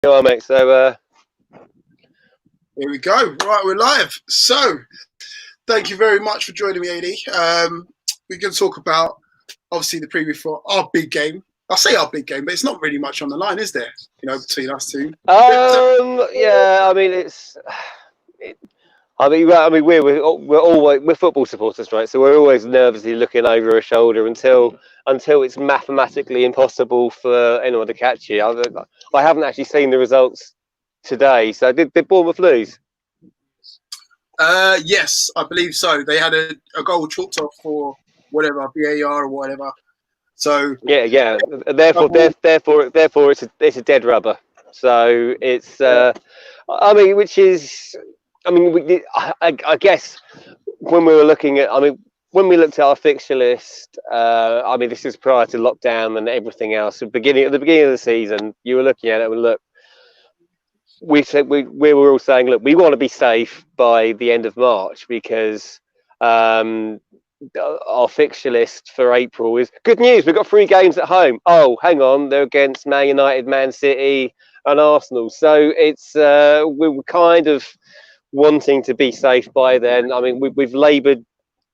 You are, mate. So, Here we go. Right, we're live. So, thank you very much for joining me, AD. We're going to talk about, obviously, the preview for our big game. I say our big game, but it's not really much on the line, is there? Between us two. yeah. I mean, we're football supporters, right? So we're always nervously looking over our shoulder until it's mathematically impossible for anyone to catch you. I haven't actually seen the results today. So did Bournemouth lose? Yes, I believe so. They had a goal chalked off for whatever, VAR or whatever. So yeah. Therefore, it's a dead rubber. So it's which is, I guess when we were looking at, when we looked at our fixture list, this is prior to lockdown and everything else. At the beginning of the season, you were looking at it and look. We said we were all saying, look, we want to be safe by the end of March because our fixture list for April is good news. We've got 3 games at home. Oh, hang on, they're against Man United, Man City, and Arsenal. So it's we were kind of wanting to be safe by then. I mean, we've laboured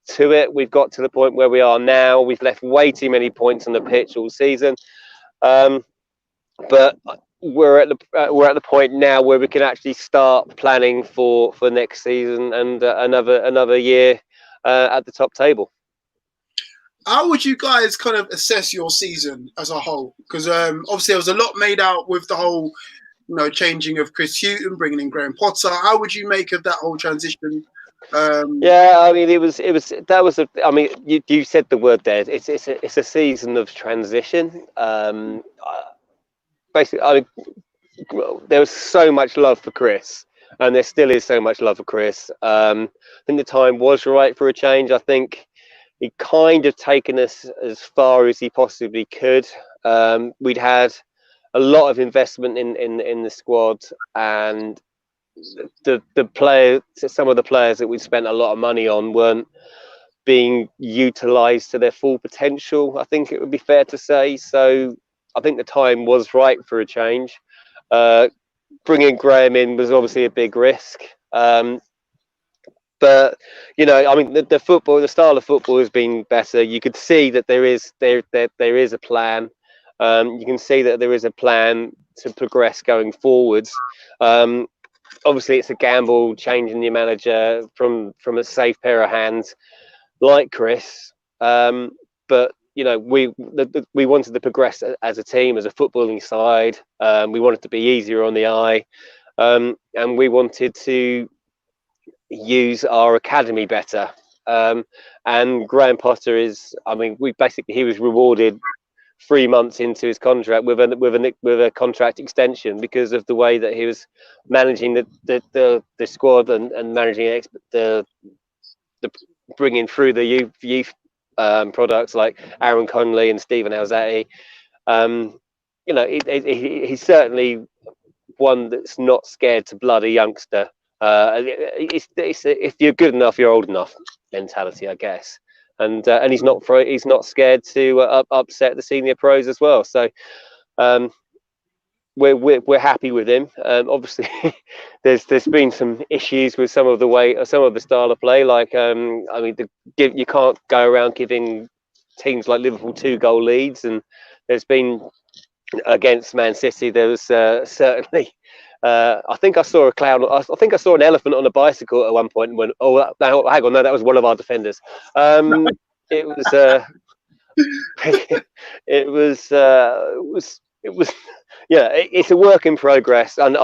to it. We've got to the point where we are now. We've left way too many points on the pitch all season, but we're at the point now where we can actually start planning for next season and another year at the top table. how would you guys kind of assess your season as a whole? Because obviously there was a lot made out with the whole, changing of Chris Hughton, bringing in Graham Potter. How would you make of that whole transition? Yeah, I mean, you said the word there. It's a season of transition. Basically, there was so much love for Chris, and there still is so much love for Chris. I think the time was right for a change. I think he kind of taken us as far as he possibly could. We'd had a lot of investment in the squad, and the player, some of the players that we spent a lot of money on weren't being utilised to their full potential. I think it would be fair to say. So I think the time was right for a change. Bringing Graham in was obviously a big risk. But the style of football has been better. You could see that there is a plan. You can see that there is a plan to progress going forwards. Obviously, it's a gamble changing your manager from a safe pair of hands like Chris. But we wanted to progress as a team, as a footballing side. We wanted to be easier on the eye, and we wanted to use our academy better. And Graham Potter is, he was rewarded 3 months into his contract with a contract extension because of the way that he was managing the squad and managing the bringing through the youth products like Aaron Conley and Stephen Alzati. He's certainly one that's not scared to blood a youngster. It's if you're good enough, you're old enough mentality, I guess. And he's not scared to upset the senior pros as well. So we're happy with him. Obviously, there's been some issues with some of the style of play. Like you can't go around giving teams like Liverpool 2-goal leads, and there's been against Man City. There was certainly. I think I saw a clown. I think I saw an elephant on a bicycle at one point and went, "Oh, hang on, no, that was one of our defenders." It was. It was. Yeah, it's a work in progress, and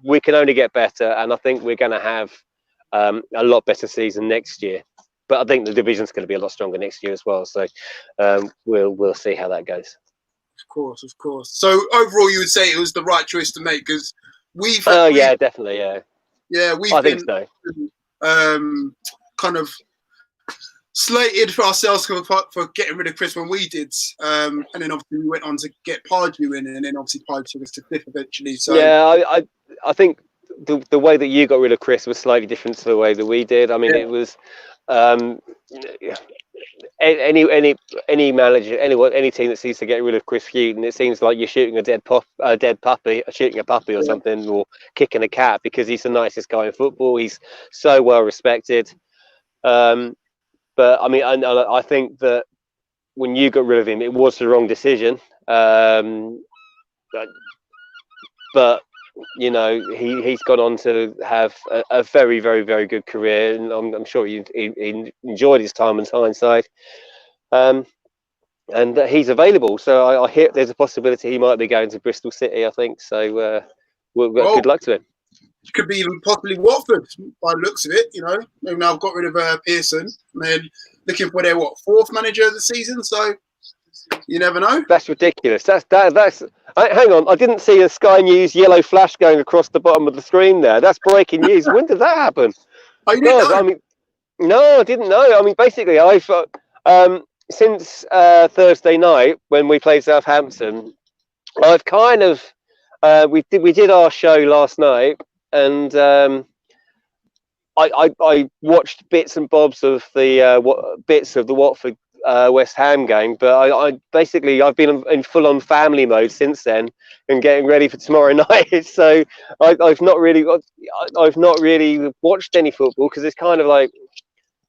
we can only get better. And I think we're going to have a lot better season next year. But I think the division's going to be a lot stronger next year as well. So we'll see how that goes. Of course. So overall, you would say it was the right choice to make because we've. Yeah, definitely, yeah. Yeah, I think so. Kind of slated for ourselves for getting rid of Chris when we did, and then obviously we went on to get Pardew in, and then obviously Pardew took us to 5th eventually. So yeah, I think the way that you got rid of Chris was slightly different to the way that we did. I mean, It was any manager, any team that seems to get rid of Chris Hughton, it seems like you're shooting shooting a puppy or something, or kicking a cat, because he's the nicest guy in football. He's so well respected. But I mean, I think that when you got rid of him, it was the wrong decision. But you know, he's gone on to have a very, very, very good career, and I'm sure he enjoyed his time in Tyneside. And he's available, so I hear there's a possibility he might be going to Bristol City, I think. So good luck to him. Could be even possibly Watford by the looks of it. You know, maybe now I've got rid of Pearson, and then looking for their fourth manager of the season. So you never know. That's ridiculous. That's hang on, I didn't see a Sky News yellow flash going across the bottom of the screen there. That's breaking news. When did that happen? Oh, you didn't know? I mean, no, I didn't know. I mean, basically, I've since Thursday night when we played Southampton, I've kind of we did our show last night, and I watched bits and bobs of the Watford West Ham game, but I basically I've been in full on family mode since then and getting ready for tomorrow night. So I've not really watched any football, because it's kind of like,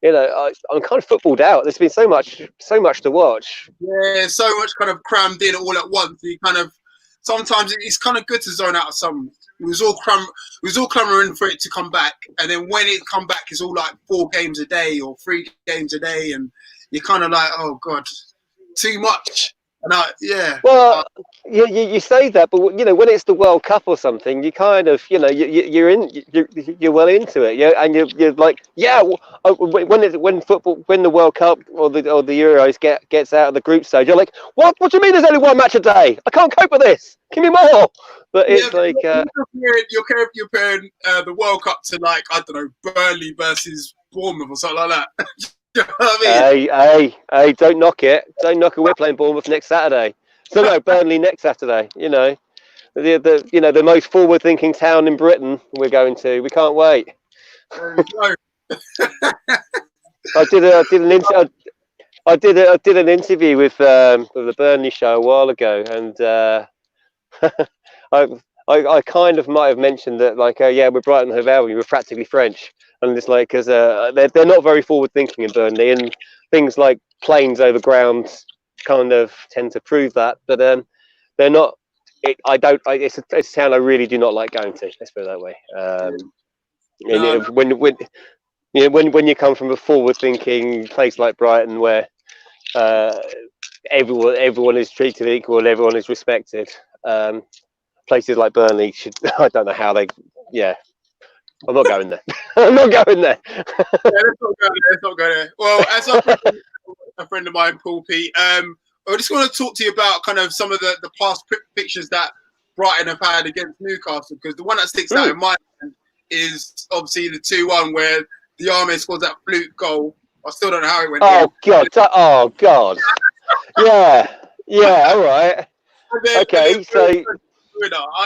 you know, I'm kind of footballed out. There's been so much to watch. Yeah, so much kind of crammed in all at once. You kind of sometimes it's kind of good to zone out of some. We was all clamoring for it to come back, and then when it come back, it's all like 4 games a day or 3 games a day, and you're kind of like, oh god, too much. And well, you say that, but you know, when it's the World Cup or something, you kind of, you know, you're well into it, yeah, and you're like, yeah, when the World Cup or the Euros gets out of the group stage, you're like, what do you mean there's only 1 match a day? I can't cope with this. Give me more. But it's like you're comparing the World Cup to, like, I don't know, Burnley versus Bournemouth or something like that. You know what I mean? Hey, don't knock it. Don't knock it. We're playing Bournemouth next Saturday. So no, Burnley next Saturday. You know, the most forward-thinking town in Britain we're going to. We can't wait. I did an interview with the Burnley show a while ago, and I kind of might have mentioned that, like, yeah, we're Brighton Hove Albion, we're practically French. And it's like, because they're not very forward thinking in Burnley, and things like planes over ground kind of tend to prove that. But they're not. It's a town I really do not like going to. Let's put it that way. When you come from a forward thinking place like Brighton, where everyone is treated equal and everyone is respected, places like Burnley I don't know how they. Yeah. I'm not going there. I'm not going there. Let's not go there. Well, as a friend of mine, Paul P, I just want to talk to you about kind of some of the past pictures that Brighton have had against Newcastle, because the one that sticks out in my mind is obviously the 2-1 where Diame scores that fluke goal. I still don't know how it went. Oh God. Yeah. All right. Okay, so.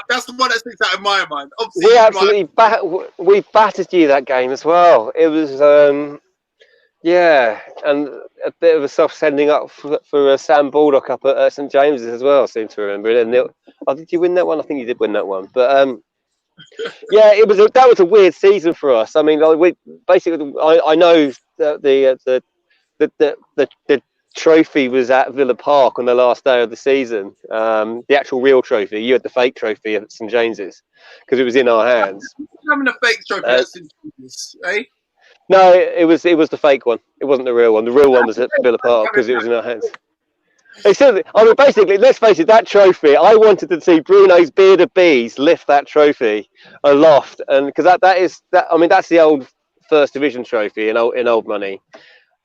That's the one that sticks out in my mind. Obviously, we battered you that game as well. It was and a bit of a soft sending up for Sam Baldock up at St James's as well. I seem to remember. And did you win that one? I think you did win that one. But yeah, that was a weird season for us. I mean, we basically, I know that the trophy was at Villa Park on the last day of the season. The actual real trophy. You had the fake trophy at St James's because it was in our hands. Having a fake trophy at St James's, eh? No, it was the fake one. It wasn't the real one. The real one was at Villa Park because it was in our hands. I mean, basically, let's face it. That trophy, I wanted to see Bruno's beard of bees lift that trophy aloft, and because I mean, that's the old First Division trophy in old money.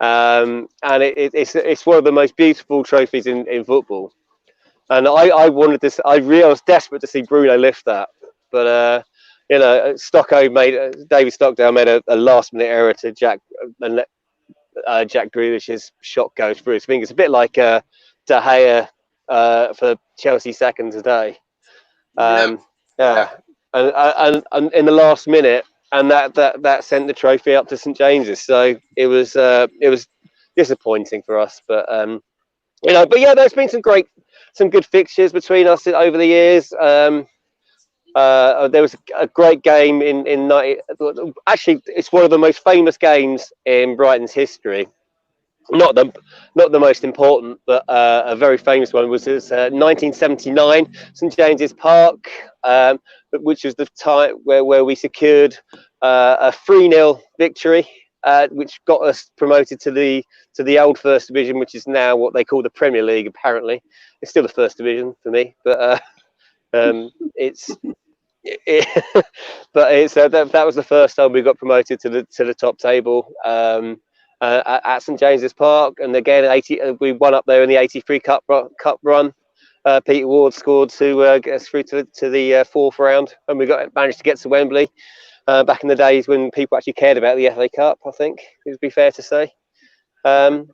And it's one of the most beautiful trophies in football, and I was desperate to see Bruno lift that, but you know, David Stockdale made a last minute error to Jack Grealish's shot goes through his fingers. It's a bit like De Gea for Chelsea second today. And in the last minute. And that sent the trophy up to St James's. So it was disappointing for us. But but yeah, there's been some good fixtures between us over the years. There was a great game in 90. Actually, it's one of the most famous games in Brighton's history. Not the most important, but a very famous one was 1979, St James's Park, which was the time where we secured a 3-0 victory, which got us promoted to the old First Division, which is now what they call the Premier League. Apparently, it's still the First Division for me, but it's. But that was the first time we got promoted to the top table. At St James's Park, and again, we won up there in the '83 Cup run. Peter Ward scored to get us through to the fourth round, and we managed to get to Wembley back in the days when people actually cared about the FA Cup. I think it would be fair to say. But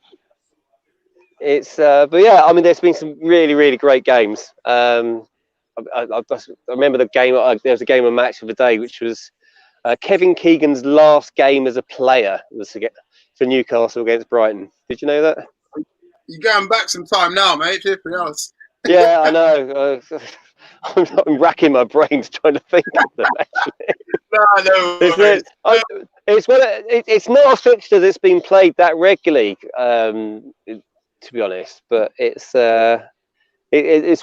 yeah, I mean, there's been some really, really great games. I remember the game. There was a game of Match of the Day, which was Kevin Keegan's last game as a player was for Newcastle against Brighton. Did you know that? You're going back some time now, mate. Everything else. Yeah, I know. I'm racking my brains trying to think of them. Actually, it's not a fixture that's been played that regularly, to be honest. But it's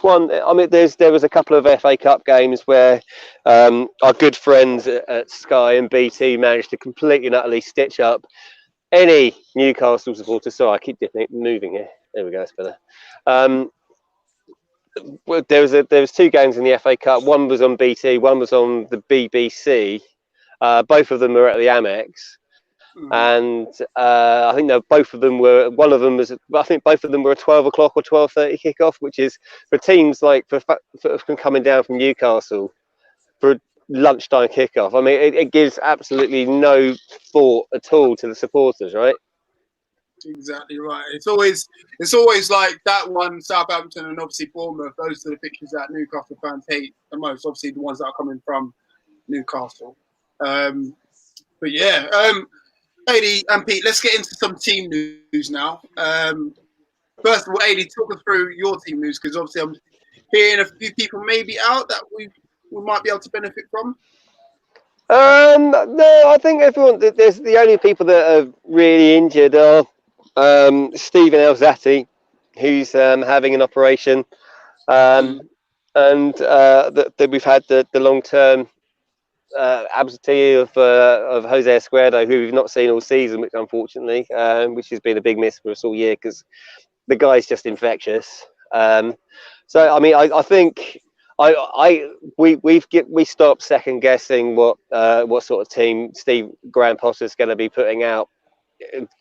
one. I mean, there was a couple of FA Cup games where our good friends at Sky and BT managed to completely and utterly stitch up any Newcastle supporter. Sorry, I keep moving here. There we go. That's better. There was 2 games in the FA Cup. One was on BT. One was on the BBC. Both of them were at the Amex. And I think both of them were. One of them was. I think both of them were a 12 o'clock or 12:30 kickoff, which is for teams like for coming down from Newcastle for a lunchtime kickoff. I mean, it gives absolutely no thought at all to the supporters, right? Exactly right. It's always like that one. Southampton and obviously Bournemouth. Those are the pictures that Newcastle fans hate the most. Obviously, the ones that are coming from Newcastle. But yeah. AD and Pete, let's get into some team news now. First of all, AD, talk us through your team news, because obviously I'm hearing a few people maybe out that we might be able to benefit from. No, I think everyone. There's the only people that are really injured are Stephen Elzati, who's having an operation, and that we've had the long-term absentee of Jose Escuero, who we've not seen all season, which unfortunately, which has been a big miss for us all year because the guy's just infectious. So I mean, I think we stopped second guessing what sort of team Steve Graham Potter's going to be putting out,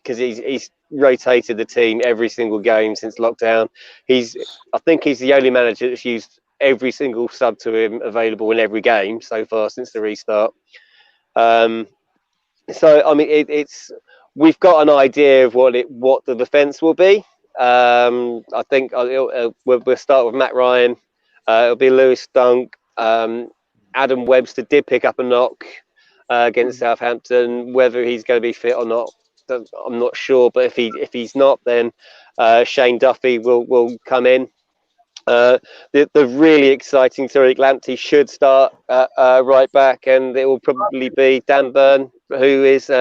because he's rotated the team every single game since lockdown. I think he's the only manager that's used every single sub to him available in every game so far since the restart. So I mean, we've got an idea of what the defence will be. I think we'll start with Matt Ryan. It'll be Lewis Dunk. Adam Webster did pick up a knock against Southampton. Whether he's going to be fit or not, I'm not sure. But if he's not, then Shane Duffy will come in. The really exciting Tariq Lamptey should start right back, and it will probably be Dan Burn, who is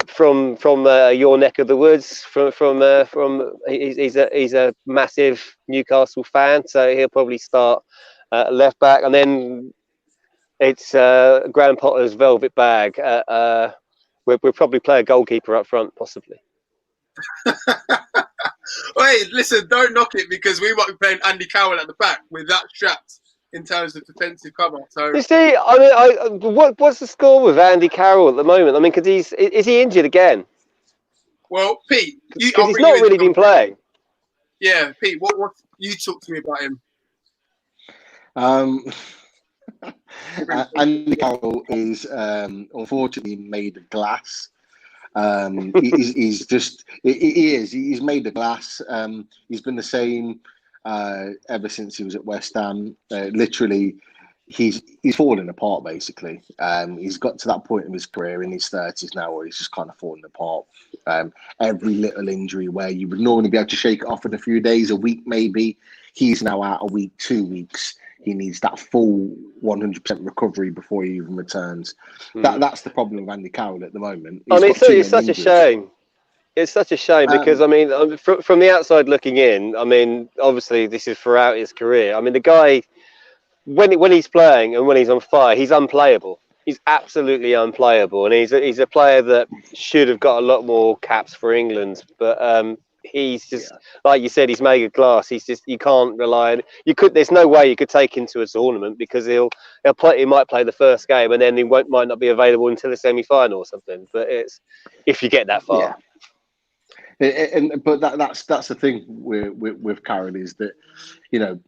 from your neck of the woods. He's a massive Newcastle fan, so he'll probably start left back, and then it's Graham Potter's velvet bag. We'll probably play a goalkeeper up front, possibly. Wait, listen, don't knock it, because we might be playing Andy Carroll at the back with that strapped in terms of defensive cover. So you see, I mean, what's the score with Andy Carroll at the moment? I mean, because is he injured again? Well, Pete, he's not really been playing. Yeah, Pete, what you talk to me about him? Andy Carroll is unfortunately made of glass. He's made of glass. He's been the same ever since he was at West Ham. Literally, he's falling apart basically. He's got to that point in his career in his 30s now where he's just kind of falling apart. Every little injury where you would normally be able to shake it off in a few days, a week maybe, he's now out a week, 2 weeks. He needs that full 100% recovery before he even returns. That's the problem with Andy Carroll at the moment. I mean, it's such a shame. It's such a shame because, I mean, from the outside looking in, I mean, obviously this is throughout his career. I mean, the guy, when he's playing and when he's on fire, he's unplayable. He's absolutely unplayable. And he's a player that should have got a lot more caps for England. But he's just, like you said, he's mega glass. He's just, you can't rely on, there's no way you could take him to a tournament because he might play the first game and then he might not be available until the semi-final or something. But it's, if you get that far. Yeah. But that's the thing with Carroll is that, you know,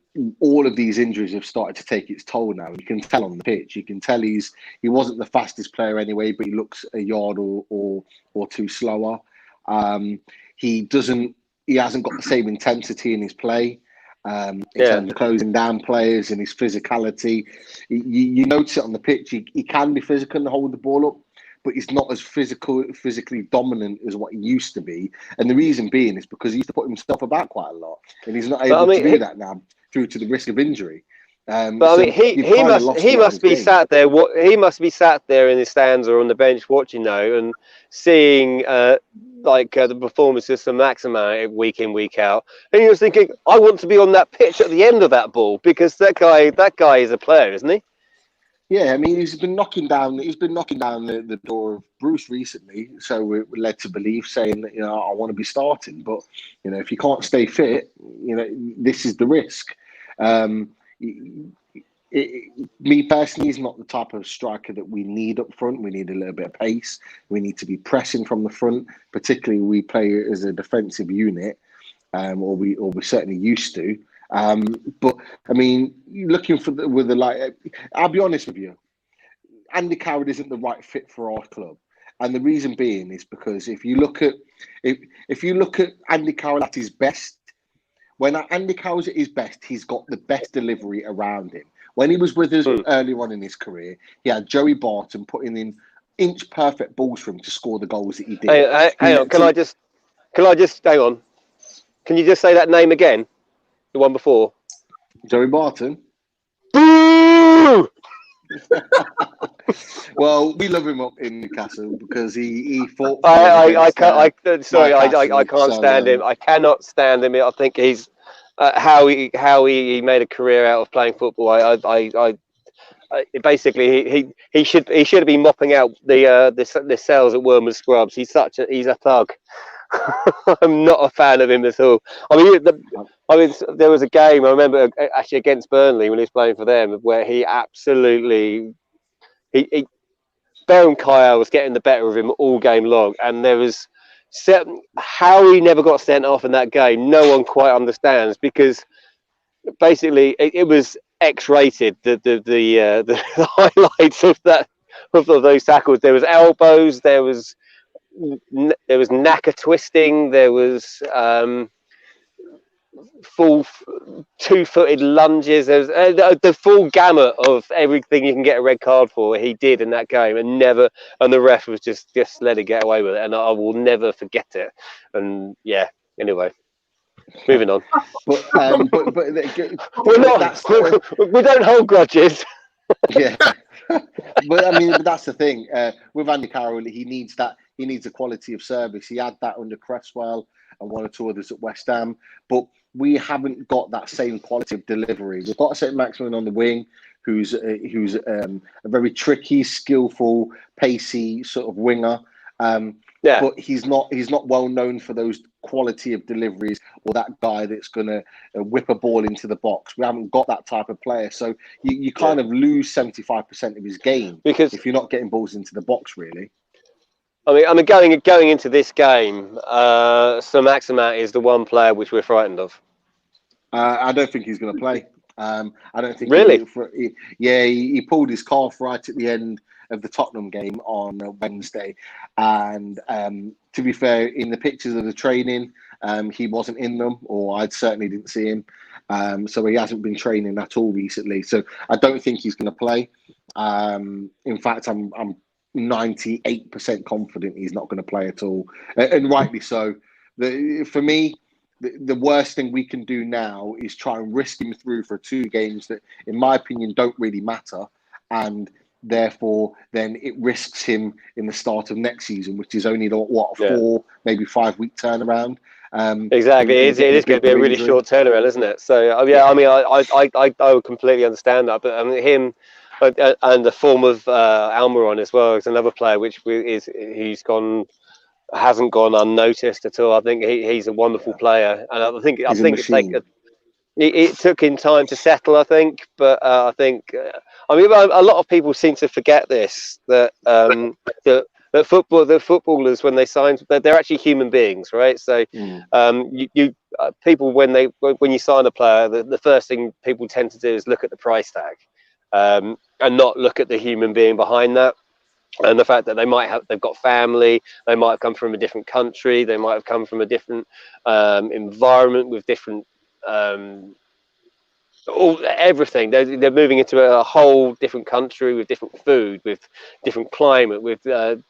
all of these injuries have started to take its toll now. You can tell on the pitch. You can tell he wasn't the fastest player anyway, but he looks a yard or two slower. He hasn't got the same intensity in his play. In terms of closing down players and his physicality. You notice it on the pitch. He can be physical and hold the ball up, but he's not as physically dominant as what he used to be. And the reason being is because he used to put himself about quite a lot, and he's not able to do that now due to the risk of injury. But I mean, he must be sat there. He must be sat there in the stands or on the bench watching now and seeing the performances of Saint-Maximin week in, week out, and he was thinking, I want to be on that pitch at the end of that ball because that guy is a player, isn't he? Yeah, I mean, he's been knocking down the door of Bruce recently, so we're led to believe, saying that, you know, I want to be starting, but, you know, if you can't stay fit, you know, this is the risk. Me personally, he's not the type of striker that we need up front. We need a little bit of pace. We need to be pressing from the front, particularly we play as a defensive unit, or we certainly used to. But I mean, looking for I'll be honest with you, Andy Carroll isn't the right fit for our club, and the reason being is because if you look at Andy Carroll at his best, when Andy Carroll's at his best, he's got the best delivery around him. When he was with us earlier on in his career, he had Joey Barton putting in inch perfect balls for him to score the goals that he did. Hang on, can I just hang on? Can you just say that name again? The one before. Joey Barton. Boo! Well, we love him up in Newcastle because he fought. I can't stand him. I cannot stand him. I think he's how he made a career out of playing football. Basically he should have been mopping out the cells at Wormwood Scrubs. He's a thug. I'm not a fan of him at all. I mean, there was a game I remember actually against Burnley when he was playing for them where he absolutely Baron Kaya was getting the better of him all game long, and there was how he never got sent off in that game. No one quite understands because basically it was X-rated. The highlights of those tackles. There was elbows. There was knacker twisting. There was full two-footed lunges. There was the full gamut of everything you can get a red card for. He did in that game, and the ref was just let it get away with it, and I will never forget it. And yeah, anyway, moving on. But we don't hold grudges. Yeah, but I mean, that's the thing with Andy Carroll. He needs that. He needs a quality of service. He had that under Cresswell and one or two others at West Ham, but we haven't got that same quality of delivery. We've got Saint-Maximin on the wing, who's a very tricky, skillful, pacey sort of winger. But he's not well known for those quality of deliveries or that guy that's going to whip a ball into the box. We haven't got that type of player, so you kind of lose 75% of his game because if you're not getting balls into the box, really. I mean, going into this game, Saint-Maximin is the one player which we're frightened of. I don't think he's going to play. I don't think really. He pulled his calf right at the end of the Tottenham game on Wednesday, and to be fair, in the pictures of the training, he wasn't in them, or I certainly didn't see him. So he hasn't been training at all recently. So I don't think he's going to play. In fact, I'm 98% confident he's not going to play at all, and rightly so. For me, the worst thing we can do now is try and risk him through for 2 games that, in my opinion, don't really matter, and therefore then it risks him in the start of next season, which is only a 4, maybe 5 week turnaround. Exactly, it is going to be a really short turnaround, isn't it? So I mean, I would completely understand that, but I mean, him and the form of Almiron as well is another player which hasn't gone unnoticed at all. I think he's a wonderful player, and I think it took him time to settle. I think, but I think I mean, a lot of people seem to forget this that the footballers, when they sign, they're actually human beings, right? So people when you sign a player, the first thing people tend to do is look at the price tag, and not look at the human being behind that. And the fact that they've got family, they might have come from a different country, they might have come from a different environment with different everything. They're moving into a whole different country with different food, with different climate, with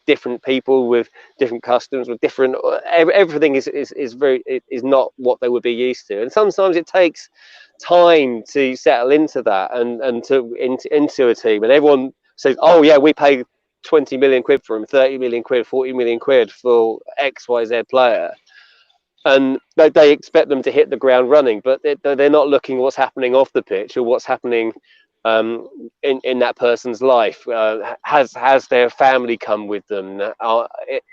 different people, with different customs, with different everything is not what they would be used to. And sometimes it takes time to settle into that and into a team. And everyone says, "Oh yeah, we pay 20 million quid for him, 30 million quid, 40 million quid for XYZ player." And they expect them to hit the ground running, but they're not looking what's happening off the pitch or what's happening in that person's life. Has their family come with them?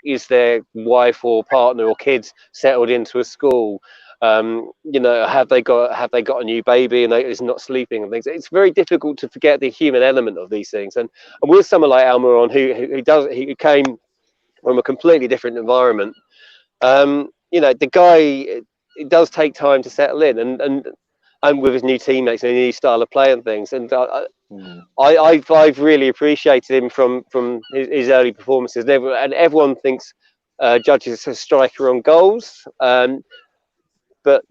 Is their wife or partner or kids settled into a school? Have they got a new baby and is not sleeping and things? It's very difficult to forget the human element of these things. And with someone like Almiron, who came from a completely different environment. The guy, it does take time to settle in, and with his new teammates and a new style of play and things. And I've really appreciated him from his early performances. And everyone thinks judges a striker on goals. But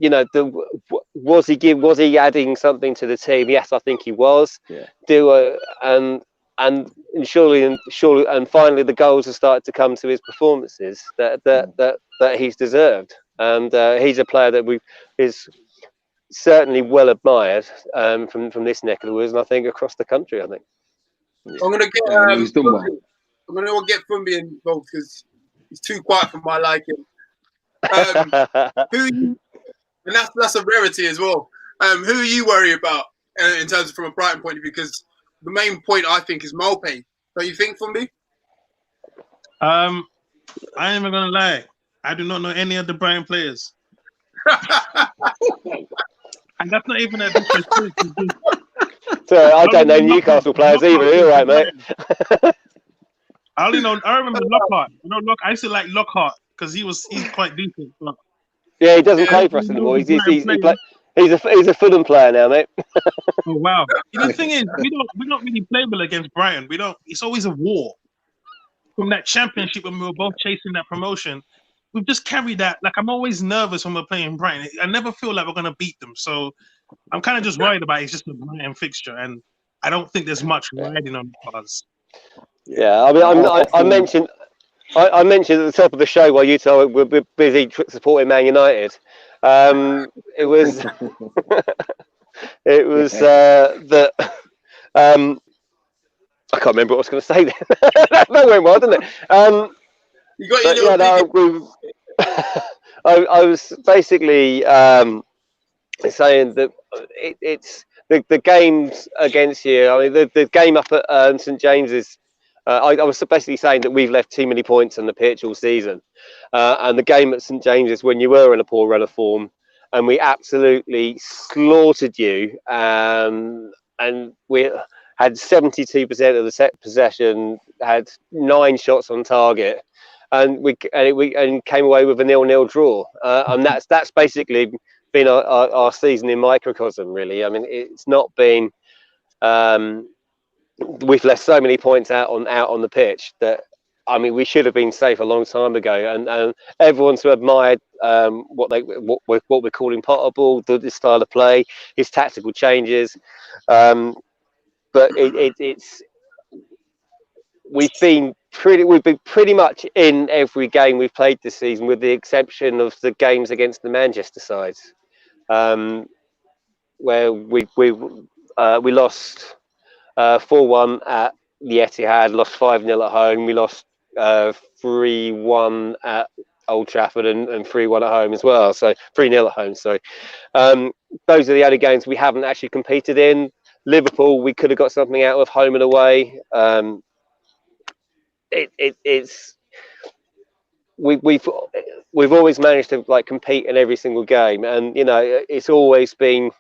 was he adding something to the team? Yes, I think he was. Yeah. And surely, and finally, the goals have started to come to his performances that he's deserved. And he's a player that is certainly well admired from this neck of the woods, and I think across the country. I think. I'm gonna get. He's done well. I'm gonna get Fumbi involved because he's too quiet for my liking. And that's a rarity as well. Who are you worried about in terms of from a Brighton point of view? Because the main point I think is Malpe. Don't you think, Fumbi? I ain't even gonna lie. I do not know any of the Brighton players. And that's not even a disrespect. Sorry, I don't know Newcastle players either. You're right, mate. I remember Lockhart. I used to like Lockhart because he's quite decent. But yeah, he doesn't play for us anymore. He's a Fulham player now, mate. Oh wow! The thing is, we don't really play well against Brighton. We don't. It's always a war. From that championship when we were both chasing that promotion, we've just carried that. Like, I'm always nervous when we're playing Brighton. I never feel like we're gonna beat them. So I'm kind of just worried about it's just a Brighton fixture, and I don't think there's much riding on the cards. Yeah, I mean, I mentioned at the top of the show while you two were busy supporting Man United. It was that I can't remember what I was going to say then. That went well, didn't it? You got your I was basically saying that it's the games against you. I mean, the game up at St James's. I was basically saying that we've left too many points on the pitch all season, and the game at St James's when you were in a poor run of form, and we absolutely slaughtered you, and we had 72% of the set possession, had 9 shots on target, and we came away with a 0-0 draw, and that's basically been our season in microcosm, really. I mean, it's not been. We've left so many points out on the pitch that I mean, we should have been safe a long time ago, and everyone's admired what we're calling Potterball, the style of play, his tactical changes, but it's we've been pretty much in every game we've played this season, with the exception of the games against the Manchester sides, where we lost 4-1 at the Etihad, lost 5-0 at home. We lost 3-1 at Old Trafford and 3-1 at home as well. So 3-0 at home. So those are the only games we haven't actually competed in. Liverpool, we could have got something out of home and away. It's we've always managed to like compete in every single game, and it's always been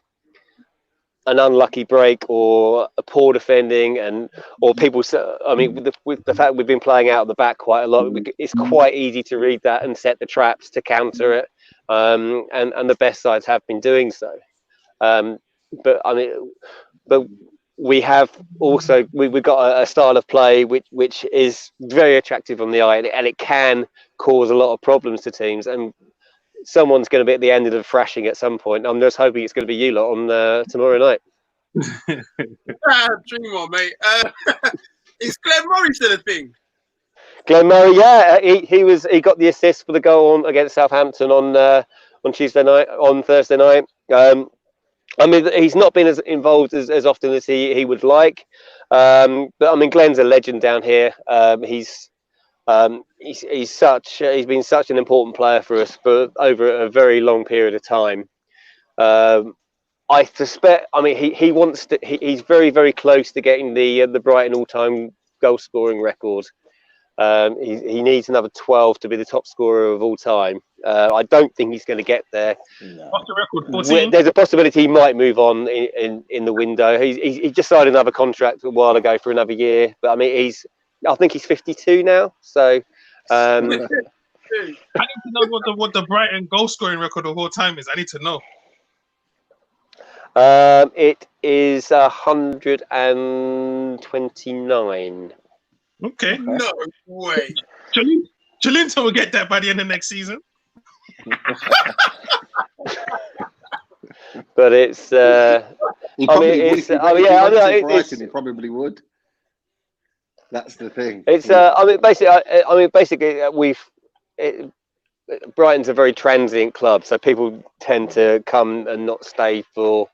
an unlucky break or a poor defending, or people. I mean, with the fact we've been playing out of the back quite a lot, it's quite easy to read that and set the traps to counter it. And the best sides have been doing so. But we have also we've got a style of play which is very attractive on the eye, and it can cause a lot of problems to teams. And someone's going to be at the end of the thrashing at some point. I'm just hoping it's going to be you lot on tomorrow night. Dream on, mate. Is Glenn Murray still a thing? Glenn Murray, yeah, he got the assist for the goal against Southampton on Thursday night. I mean, he's not been as involved as often as he would like, but I mean, Glenn's a legend down here. He's been such an important player for us for over a very long period of time. I suspect. I mean, he wants to. He's very, very close to getting the Brighton all-time goal scoring record. He needs another 12 to be the top scorer of all time. I don't think he's going to get there. No. What's the record? 14? There's a possibility he might move on in the window. He just signed another contract a while ago for another year. But I mean, I think he's 52 now. So I need to know what the Brighton goal scoring record of all time is. I need to know. It is 129. Okay. No way. Jolinton will get that by the end of next season. But it's. He probably would. That's the thing. It's. Basically, Brighton's a very transient club, so people tend to come and not stay for.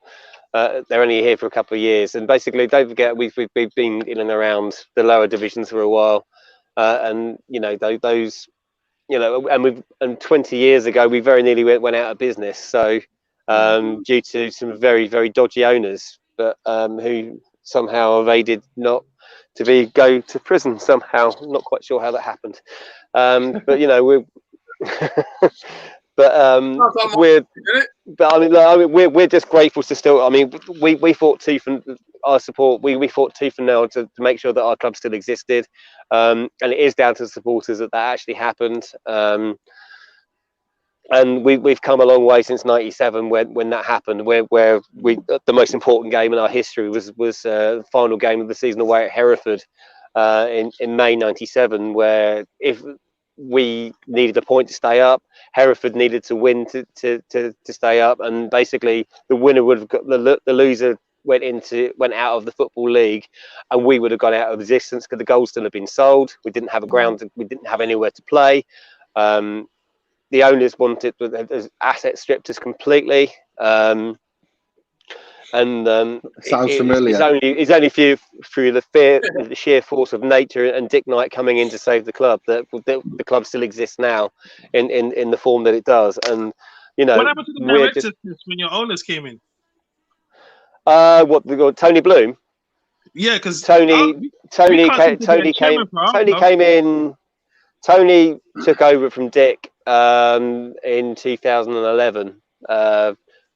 They're only here for a couple of years, and basically, don't forget we've been in and around the lower divisions for a while, and those, and 20 years ago we very nearly went out of business. So due to some very, very dodgy owners, but who somehow evaded not to go to prison somehow. I'm not quite sure how that happened, but we're. We're just grateful to still. I mean, we fought tooth and our support. We fought tooth and nail to make sure that our club still existed, and it is down to the supporters that actually happened. And we've come a long way since '97 when that happened. Where the most important game in our history was the final game of the season away at Hereford in May '97, where if we needed a point to stay up, Hereford needed to win to stay up, and basically the winner would have got the loser went out of the Football League, and we would have gone out of existence because the goals still have been sold. We didn't have a ground, we didn't have anywhere to play. The owners wanted assets stripped us completely. Sounds familiar. It's only through the sheer force of nature and Dick Knight coming in to save the club that the club still exists now in the form that it does. And what happened to the directors when your owners came in? Tony Bloom? Yeah, because Tony came in. Tony took over from Dick in 2011.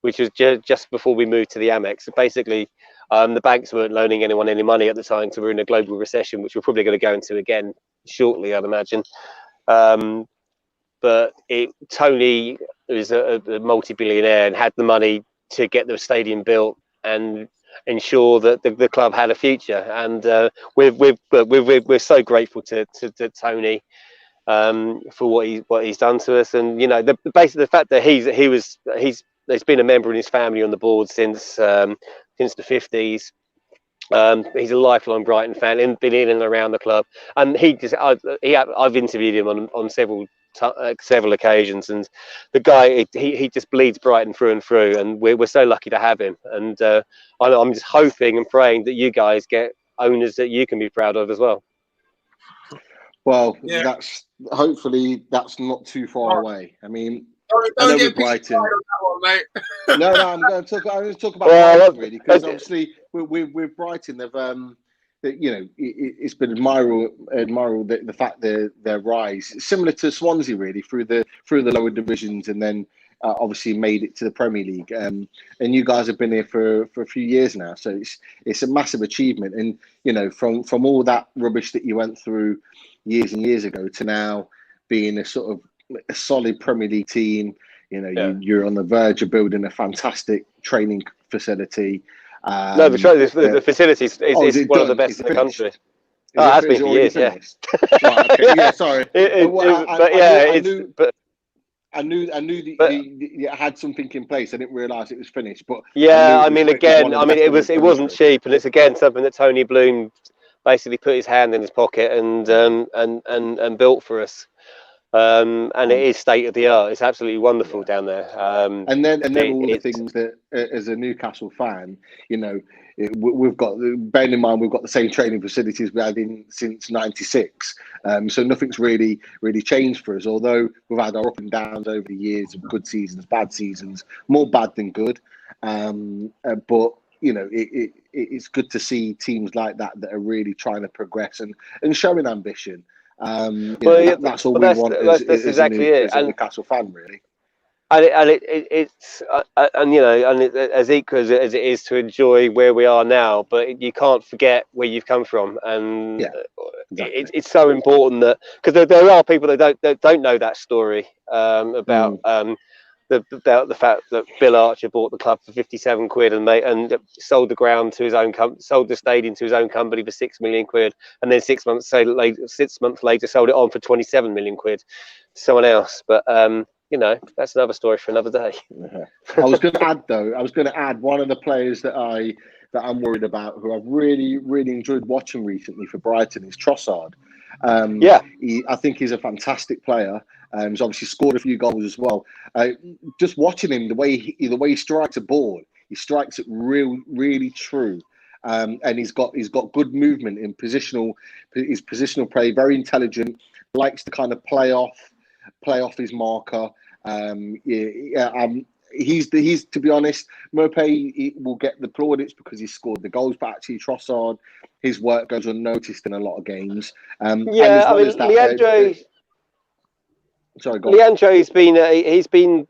Which was just before we moved to the Amex. So basically, the banks weren't loaning anyone any money at the time, so we're in a global recession, which we're probably going to go into again shortly, I'd imagine. But Tony was a multi-billionaire and had the money to get the stadium built, and ensure that the club had a future. And we're so grateful to Tony for what he's done to us. And basically the fact that he's been a member in his family on the board since the 50s. He's a lifelong Brighton fan and been in and around the club. And I've interviewed him on several occasions, and the guy he just bleeds Brighton through and through, and we're so lucky to have him. And I'm just hoping and praying that you guys get owners that you can be proud of as well. Well, Yeah. that's not too far away. I mean, don't get Brighton. On that one, mate. No, I'm going to talk about Brighton really, because obviously with Brighton, it's been admirable the fact their rise, similar to Swansea really, through the lower divisions, and then obviously made it to the Premier League. And you guys have been here for a few years now, so it's a massive achievement. And from all that rubbish that you went through years and years ago to now being a sort of a solid Premier League team. You're on the verge of building a fantastic training facility. No, the facility is one of the best in the country. It has been for years, yeah. Right, okay. Yeah, sorry. I knew that you had something in place. I didn't realise it was finished. But it wasn't cheap, and it's again something that Tony Bloom basically put his hand in his pocket and built for us. And it is state of the art. It's absolutely wonderful down there. And then all the things that, as a Newcastle fan, we've got. Bearing in mind, we've got the same training facilities we had since '96. So nothing's really changed for us. Although we've had our up and downs over the years of good seasons, bad seasons, more bad than good. But it's good to see teams like that are really trying to progress and showing ambition. That's all we want as a Newcastle fan, really. It's as equal as it is to enjoy where we are now, but you can't forget where you've come from, and exactly. It's so important that, because there are people that don't know that story about the fact that Bill Archer bought the club for 57 quid and sold the ground to his own sold the stadium to his own company for 6 million quid, and then 6 months later sold it on for 27 million quid to someone else. But that's another story for another day. I was going to add one of the players that I'm worried about, who I've really enjoyed watching recently for Brighton, is Trossard. I think he's a fantastic player. He's obviously scored a few goals as well. Just watching him, the way he strikes a ball, he strikes it really true. And he's got good movement in his positional play, very intelligent, likes to kind of play off his marker. He's to be honest, Mopé will get the plaudits because he scored the goals, but actually Trossard, his work goes unnoticed in a lot of games. Leandro. Sorry, go on. Leandro's he's been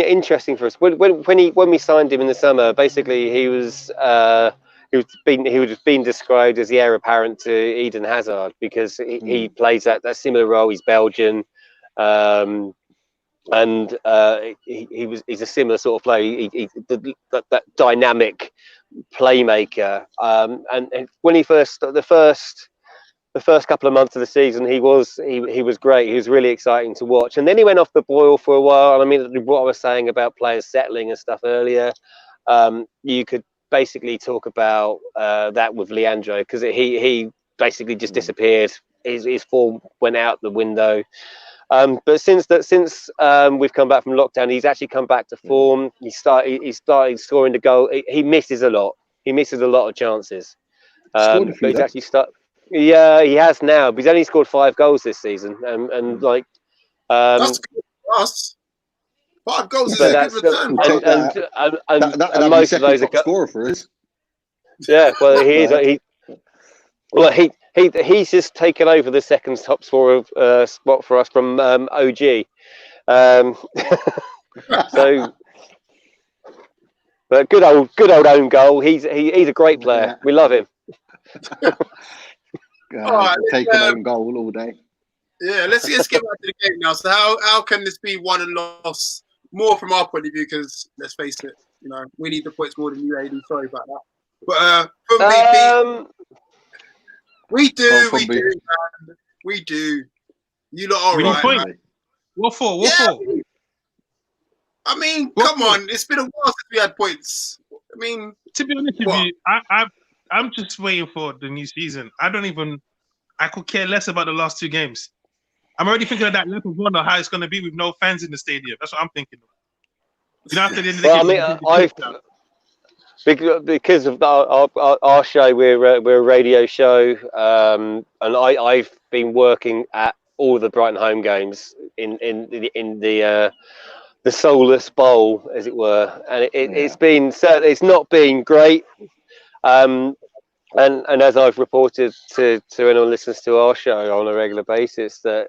interesting for us. When we signed him in the summer, basically he was being described as the heir apparent to Eden Hazard, because he plays that similar role. He's Belgian, and he's a similar sort of player. That dynamic playmaker. And when he the first couple of months of the season, he was great. He was really exciting to watch. And then he went off the boil for a while. And I mean, what I was saying about players settling and stuff earlier, you could basically talk about that with Leandro, because he basically just disappeared. His form went out the window. But since we've come back from lockdown, he's actually come back to form. He started scoring the goal. He misses a lot. He misses a lot of chances. But he's actually started. Yeah, he has now, but he's only scored 5 goals this season, and that's good for us. 5 goals is a good return. And most of those are scorer for us. Yeah, well, he's just taken over the second top scorer spot for us from OG. So, but good old own goal. He's a great player. We love him. Take an own goal all day. Yeah, let's get back to the game now. So how can this be won and lost more from our point of view? Because let's face it, we need the points more than you, AD. Sorry about that. But from BP, we do, man. We do. You lot are right, man. What for? I mean, come on. It's been a while since we had points. I mean, to be honest with you, I'm just waiting for the new season. I could care less about the last 2 games. I'm already thinking of that lap of wonder, how it's going to be with no fans in the stadium. That's what I'm thinking of. After the end of the game, because of our show, we're a radio show, and I've been working at all the Brighton home games in the soulless bowl, as it were, and it's not been great. And as I've reported to anyone who listens to our show on a regular basis, that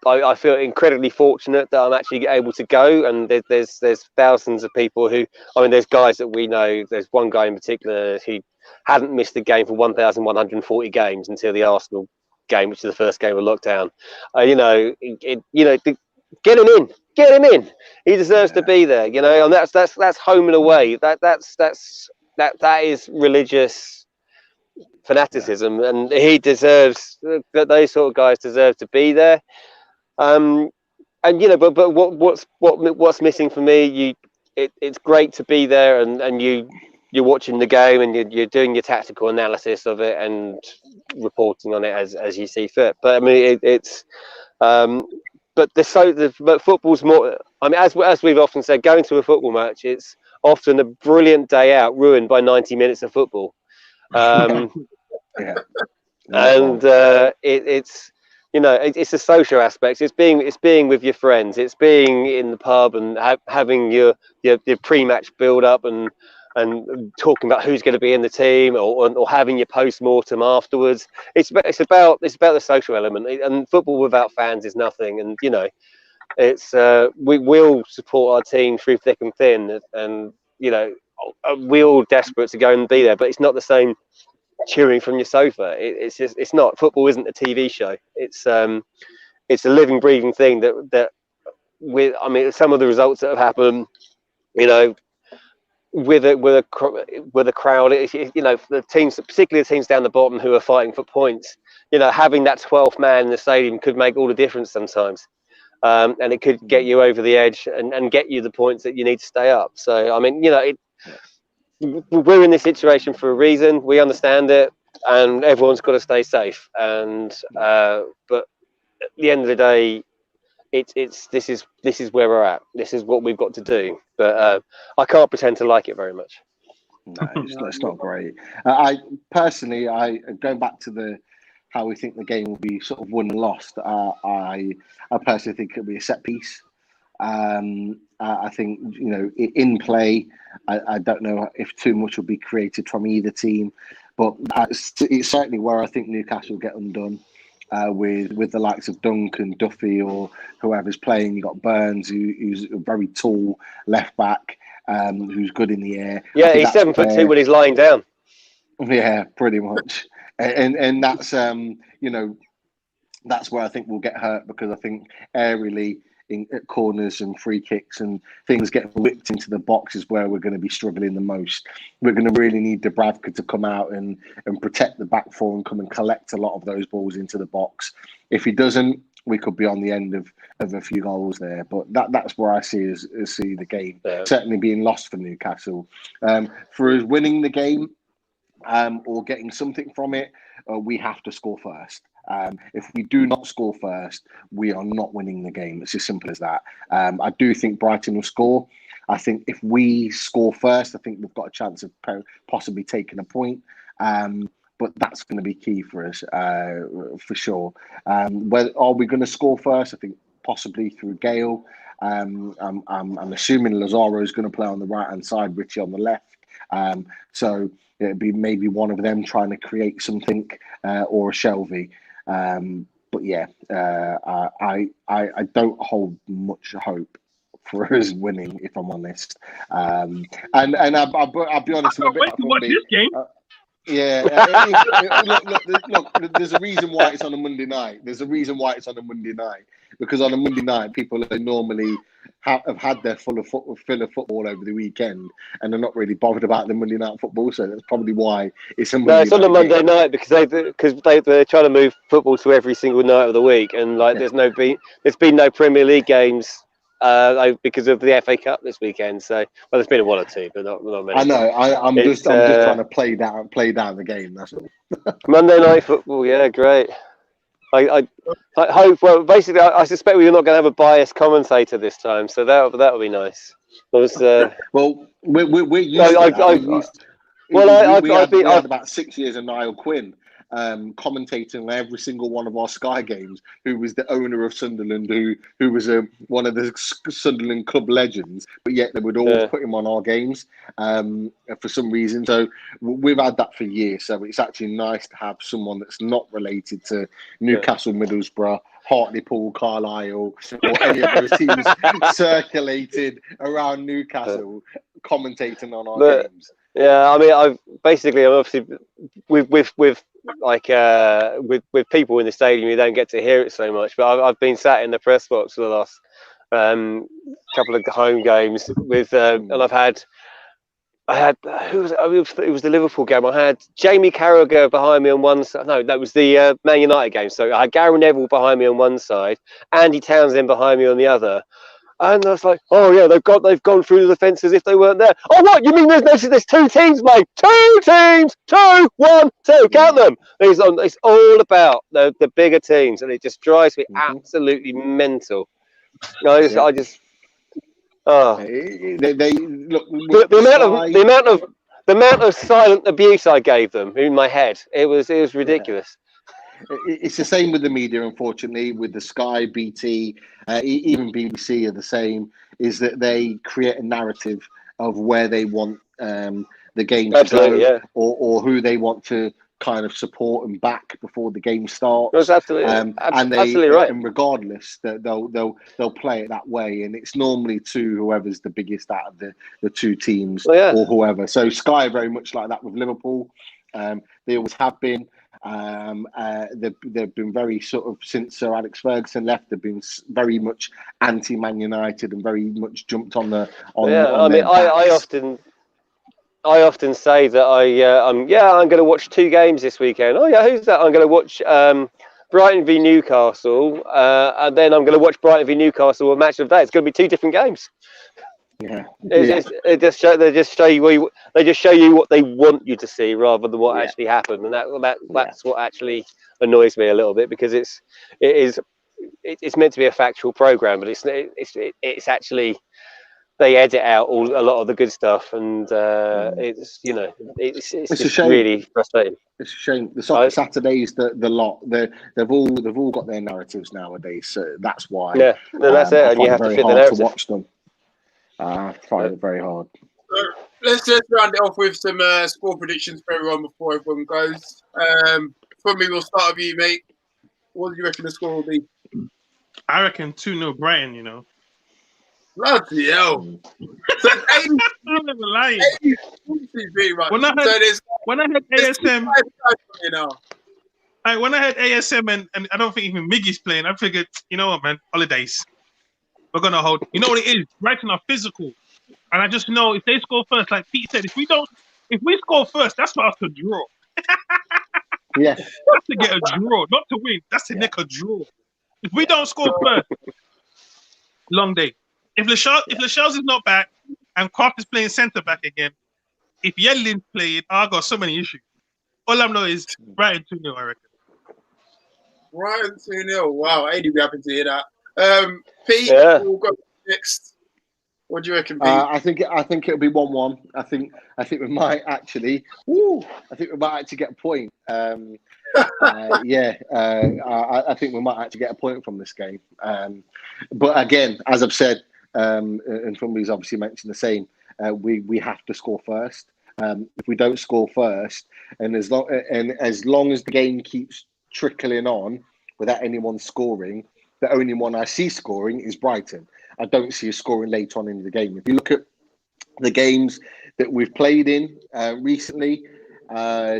I feel incredibly fortunate that I'm actually able to go, and there's thousands of people who, there's guys that we know. There's one guy in particular who hadn't missed a game for 1,140 games until the Arsenal game, which is the first game of lockdown. Get him in. He deserves to be there, and that's home and away. That is religious fanaticism, and he deserves that. Those sort of guys deserve to be there. But what's missing for me? It's great to be there, and you're watching the game, and you're doing your tactical analysis of it and reporting on it as you see fit. But but football's more. As we've often said, going to a football match, it's often a brilliant day out ruined by 90 minutes of football. And it's a social aspect. It's being with your friends. It's being in the pub and having your pre-match build up and talking about who's going to be in the team, or having your post-mortem afterwards. It's about the social element, and football without fans is nothing. And we will support our team through thick and thin, and we're all desperate to go and be there, but it's not the same cheering from your sofa. It's not. Football isn't a TV show. It's a living, breathing thing that some of the results that have happened, with a crowd, the teams, particularly the teams down the bottom who are fighting for points, having that 12th man in the stadium could make all the difference sometimes. And it could get you over the edge and get you the points that you need to stay up. So, we're in this situation for a reason. We understand it, and everyone's got to stay safe. And but at the end of the day, this is where we're at. This is what we've got to do. But I can't pretend to like it very much. No, it's not great. I personally, going back to how we think the game will be sort of won and lost. I personally think it'll be a set piece. I think in play. I don't know if too much will be created from either team, but it's certainly where I think Newcastle will get undone. With the likes of Duncan, Duffy, or whoever's playing. You got Burns, who's a very tall left back, who's good in the air. Yeah, he's 7'2" when he's lying down. Yeah, pretty much. And that's that's where I think we'll get hurt, because I think aerially at corners and free kicks and things getting whipped into the box is where we're going to be struggling the most. We're going to really need Dubravka to come out and protect the back four and come and collect a lot of those balls into the box. If he doesn't, we could be on the end of a few goals there. But that's where I see the game certainly being lost for Newcastle. For us winning the game or getting something from it, we have to score first. If we do not score first, we are not winning the game. It's as simple as that. I do think Brighton will score. I think if we score first, I think we've got a chance of possibly taking a point. But that's going to be key for us, for sure. Are we going to score first? I think possibly through Gale. I'm assuming Lazaro is going to play on the right-hand side, Richie on the left. So it'd be maybe one of them trying to create something, or a Shelby. But yeah, I don't hold much hope for us winning, if I'm honest. And I'll be honest. I can't wait to watch this game. Look, there's a reason why it's on a Monday night. Because on a Monday night, people are normally have had their fill of football over the weekend, and they're not really bothered about the Monday night football. So that's probably why it's a Monday No, it's on a night Monday game. night because they're trying to move football to every single night of the week, and like there's been no Premier League games because of the FA Cup this weekend. So well, there's been one or two, but not many. I know. I'm just trying to play down the game. That's all. Monday night football, yeah, great. I hope. Well, basically, I suspect we're not going to have a biased commentator this time, so that'll be nice. Well, we're used to that. We had about 6 years of Niall Quinn commentating every single one of our Sky games, who was the owner of Sunderland, who was one of the Sunderland club legends, but yet they would always put him on our games for some reason. So we've had that for years. So it's actually nice to have someone that's not related to Newcastle, Middlesbrough, Hartlepool, Carlisle, or any of those teams circulated around Newcastle, commentating on our games. Yeah, I mean, I'm obviously with people in the stadium, you don't get to hear it so much. But I've been sat in the press box for the last couple of home games and I had who was it was the Liverpool game. I had Jamie Carragher behind me on one side. No, that was the Man United game. So I had Gary Neville behind me on one side, Andy Townsend behind me on the other. And I was like, oh yeah, they've gone through the defence as if they weren't there. Oh what? You mean there's two teams, mate? 2 teams, 2, 1, 2. Count them. It's all about the bigger teams, and it just drives me absolutely mental. They look the amount of silent abuse I gave them in my head. It was ridiculous. It's the same with the media, unfortunately, with the Sky, BT, even BBC are the same, is that they create a narrative of where they want the game to go, or who they want to kind of support and back before the game starts. That's absolutely right. And regardless, they'll play it that way, and it's normally to whoever's the biggest out of the two teams or whoever. So Sky are very much like that with Liverpool. They always have been. They've been very sort of, since Sir Alex Ferguson left, they've been very much anti-Man United and very much jumped on the. I often say that I'm going to watch 2 games this weekend. Oh yeah, who's that? I'm going to watch Brighton v Newcastle, and then I'm going to watch Brighton v Newcastle a match of that. It's going to be 2 different games. Yeah, they just show you what they want you to see rather than what actually happened, and that's what actually annoys me a little bit, because it's meant to be a factual program, but it's actually, they edit out a lot of the good stuff, and it's a shame. Really frustrating. It's a shame. The Soccer Saturdays, the lot, they've all got their narratives nowadays, so that's why. Yeah, that's it, and you have to fit the narrative. To watch them. I find it very hard. Let's just round it off with some score predictions for everyone before everyone goes. For me, we'll start with you, mate. What do you reckon the score will be? I reckon 2-0 Brighton, Bloody hell. So 80, I'm never lying. 80 When I had ASM, when I had ASM and I don't think even Miggy's playing, I figured, you know what, man, holidays. We're gonna hold. You know what it is? Brighton are physical, and I just know if they score first, like Pete said, if we score first, that's for us to draw. Yeah, that's to get a draw, not to win. That's to nick a draw. If we don't score first, long day. If Lascelles is not back and Clark is playing centre back again, if Yedlin's playing, I got so many issues. All I know is Brighton 2-0, I reckon. Brighton 2-0. Wow, I'd be happy to hear that. Pete, we'll go next. What do you reckon, Pete? I think it'll be 1-1. I think we might actually. I think we might actually get a point. I think we might actually get a point from this game. But again, as I've said, and somebody's obviously mentioned the same. We have to score first. If we don't score first, and as long as the game keeps trickling on without anyone scoring, the only one I see scoring is Brighton. I don't see us scoring later on in the game. If you look at the games that we've played in recently,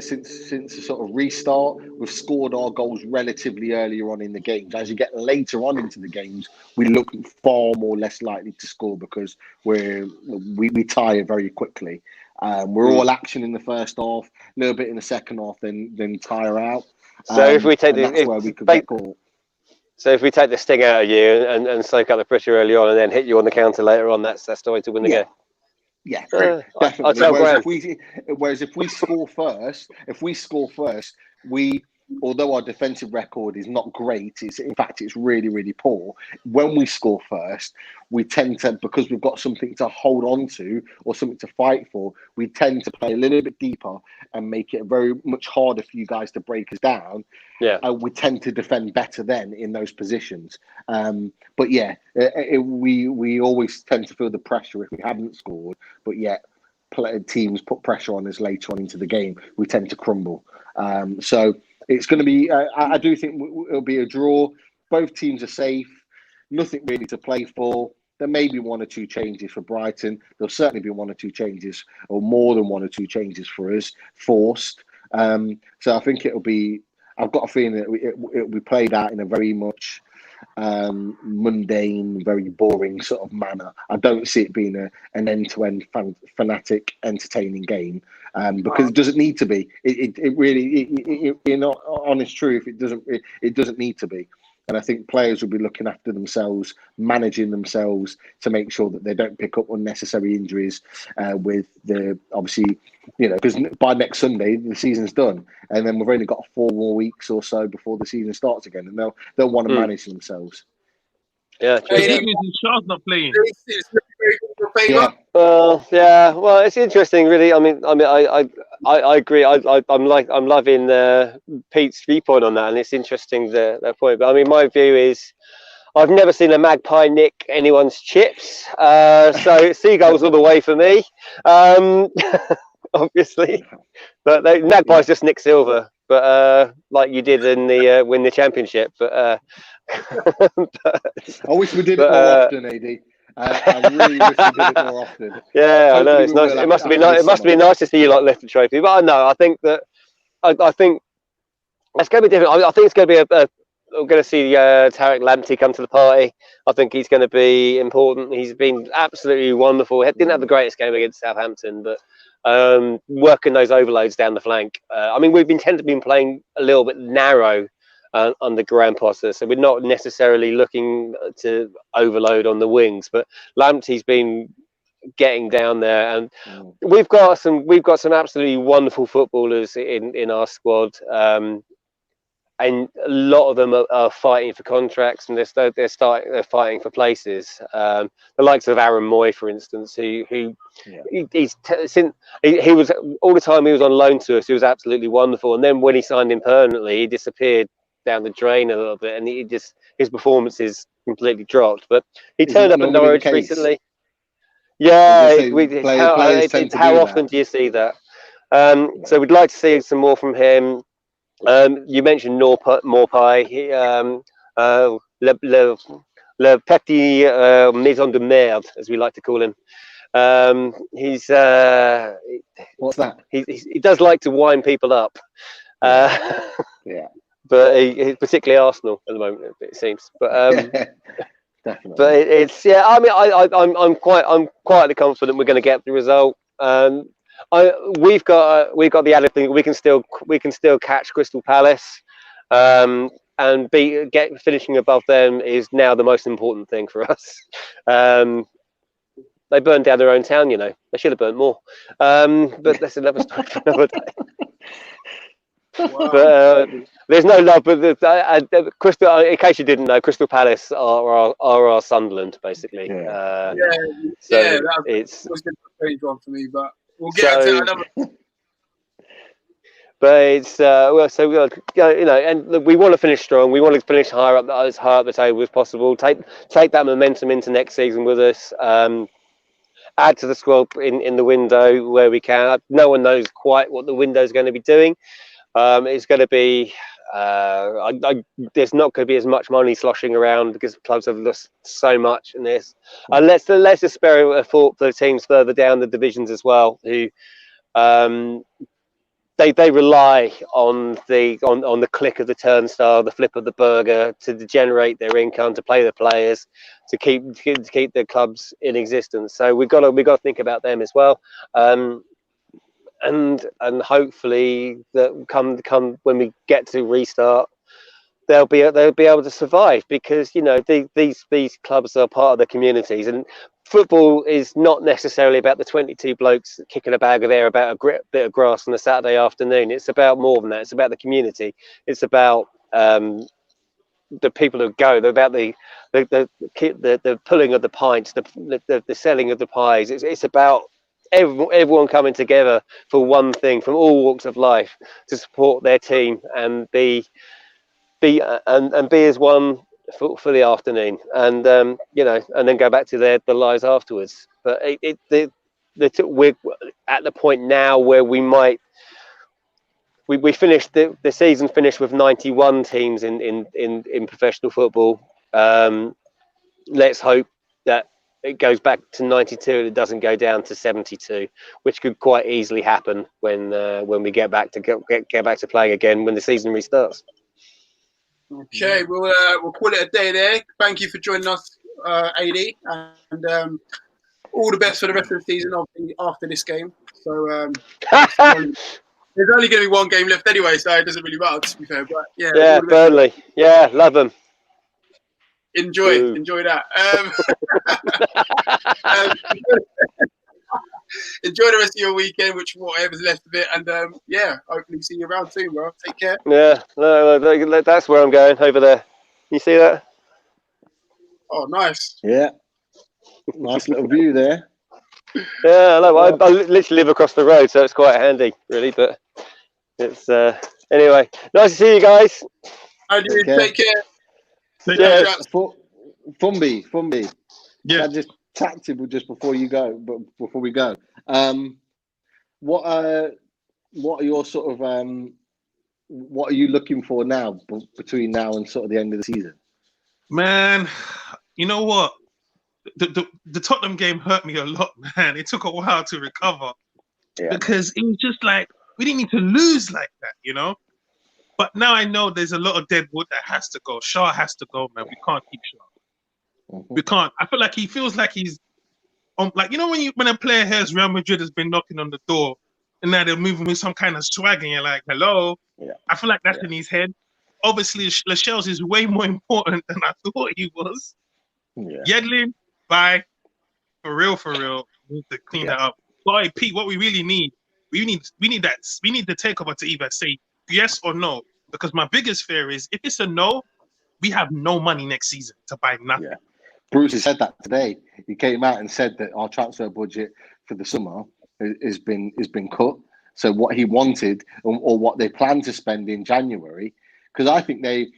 since the sort of restart. We've scored our goals relatively earlier on in the games. As you get later on into the games, we look far more less likely to score because we tire very quickly. We're all action in the first half, a little bit in the second half, then tire out. So if we take that's where we could get caught. So if we take the sting out of you and soak up the pressure early on, and then hit you on the counter later on, that's the way to win the game. Yeah, definitely. I'll tell whereas if we score first, although our defensive record is not great, in fact it's really, really poor. When we score first, we tend to, because we've got something to hold on to or something to fight for, we tend to play a little bit deeper and make it very much harder for you guys to break us down. Yeah, we tend to defend better then in those positions. But yeah, we always tend to feel the pressure if we haven't scored, but yet teams put pressure on us later on into the game, we tend to crumble. So it's going to be, I do think it'll be a draw. Both teams are safe, nothing really to play for. There may be one or two changes for Brighton. There'll certainly be one or two changes, or more than one or two changes for us, forced. So I think I've got a feeling that it'll be played out in a very much mundane, very boring sort of manner. I don't see it being an end-to-end fanatic, entertaining game because it doesn't need to be. It really, in honest truth, it doesn't need to be. And I think players will be looking after themselves, managing themselves to make sure that they don't pick up unnecessary injuries with obviously, because by next Sunday, the season's done. And then we've only got 4 more weeks or so before the season starts again. And they'll want to manage themselves. Yeah, true. Charles not playing. Yeah. Well, it's interesting, really. I mean, I agree. I'm loving Pete's viewpoint on that, and it's interesting that point. But I mean, my view is, I've never seen a magpie nick anyone's chips. So seagulls all the way for me, obviously. But magpies just nick silver, but like you did in the win the championship. But I wish we did it more often, AD. I really wish we did it more often. Yeah, I know, it's nice. It must have been nice. It must have been nice to see you lift the trophy. But I know. I think that I think it's going to be different. I think it's going to be we're going to see Tariq Lamptey come to the party. I think he's going to be important. He's been absolutely wonderful. He didn't have the greatest game against Southampton, but working those overloads down the flank. I mean, we've tend to be playing a little bit narrow under Graham Potter, so we're not necessarily looking to overload on the wings. But Lamptey's been getting down there, and we've got some absolutely wonderful footballers in our squad, and a lot of them are fighting for contracts, and they're fighting for places. The likes of Aaron Moy, for instance, he was all the time he was on loan to us. He was absolutely wonderful, and then when he signed in permanently, he disappeared down the drain a little bit, and his performances completely dropped. But he turned up at Norwich recently. Yeah, how often do you see that? So we'd like to see some more from him. You mentioned Morpie. Le petit maison de merde, as we like to call him. He's what's that? He does like to wind people up. Yeah. But he's particularly Arsenal at the moment, it seems. But definitely. But it's I mean, I'm quietly confident we're going to get the result. We've got the added thing we can still catch Crystal Palace, and finishing above them is now the most important thing for us. They burned down their own town, They should have burnt more. But that's another story for another day. Wow. But there's no love. But Crystal, in case you didn't know, Crystal Palace are our Sunderland, basically. It's was a strange one for me, but we'll get to another. But it's and we want to finish strong. We want to finish as high up the table as possible. Take that momentum into next season with us. Add to the squad in the window where we can. No one knows quite what the window is going to be doing. It's going to be there's not going to be as much money sloshing around because clubs have lost so much in this. Let's just spare a thought for the teams further down the divisions as well, who they rely on the click of the turnstile, the flip of the burger to generate their income, to play the players, to keep their clubs in existence. So we've got to think about them as well, and hopefully that come when we get to restart, they'll be able to survive, because these clubs are part of the communities, and football is not necessarily about the 22 blokes kicking a bag of air about a bit of grass on a Saturday afternoon. It's about more than that. It's about the community. It's about the people who go. They're about the pulling of the pints, the selling of the pies. It's about everyone coming together for one thing, from all walks of life, to support their team and be as one for the afternoon, and and then go back to their lives afterwards. But we're at the point now where we finished the season finished with 91 teams in professional football. Let's hope that it goes back to 92 and it doesn't go down to 72, which could quite easily happen when we get back to playing again when the season restarts. Okay, we'll call it a day there. Thank you for joining us, AD, and all the best for the rest of the season after this game. So there's only going to be one game left anyway, so it doesn't really matter, to be fair. But yeah, Burnley, yeah, love them. Enjoy that. Enjoy the rest of your weekend, whatever's left of it, and hopefully see you around soon, bro. Take care. Yeah, no, that's where I'm going, over there. You see that? Oh, nice. Yeah, nice little view there. Yeah, I literally live across the road, so it's quite handy, really. But it's anyway, nice to see you guys. Take care. Fumby. Yeah. Just tactical just before we go. What are your sort of what are you looking for now between now and sort of the end of the season? Man, you know what? The Tottenham game hurt me a lot, man. It took a while to recover because it was just like we didn't need to lose like that, But now I know there's a lot of dead wood that has to go. Shaw has to go, man. We can't keep Shaw. We can't. I feel like he feels like he's when a player hears Real Madrid has been knocking on the door and now they're moving with some kind of swag and you're like, hello. Yeah. I feel like that's in his head. Obviously, Lascelles is way more important than I thought he was. Yeah. Yedlin, bye. For real. We need to clean that up. Boy, Pete, what we really need, we need the takeover to either say yes or no. Because my biggest fear is if it's a no, we have no money next season to buy nothing. Yeah. Bruce has said that today. He came out and said that our transfer budget for the summer has been cut. So what he wanted or what they plan to spend in January, because I think they've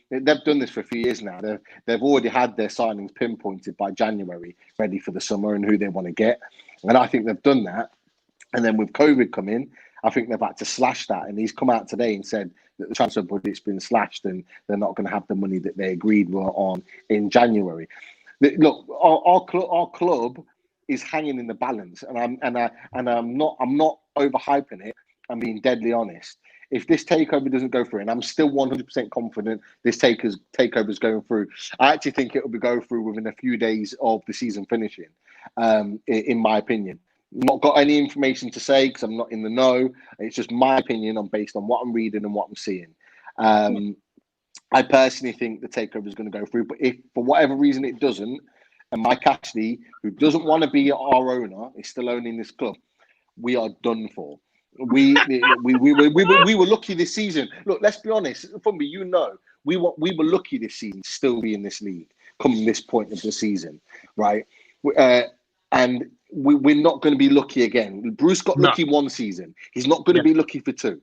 done this for a few years now. They've already had their signings pinpointed by January, ready for the summer and who they want to get. And I think they've done that. And then with COVID coming, I think they've had to slash that. And he's come out today and said that the transfer budget's been slashed and they're not going to have the money that they agreed were on in January. Look, our club is hanging in the balance, and I'm not overhyping it. I'm being deadly honest. If this takeover doesn't go through, and I'm still 100% confident this takeover is going through, I actually think it will go through within a few days of the season finishing. In my opinion, not got any information to say because I'm not in the know. It's just my opinion based on what I'm reading and what I'm seeing. I personally think the takeover is going to go through, but if for whatever reason it doesn't, and Mike Ashley, who doesn't want to be our owner, is still owning this club, we are done for. We were lucky this season. Look, let's be honest, Fumby, we were lucky this season to still be in this league, coming this point of the season, right? And we're not going to be lucky again. Bruce got lucky one season. He's not going to be lucky for two.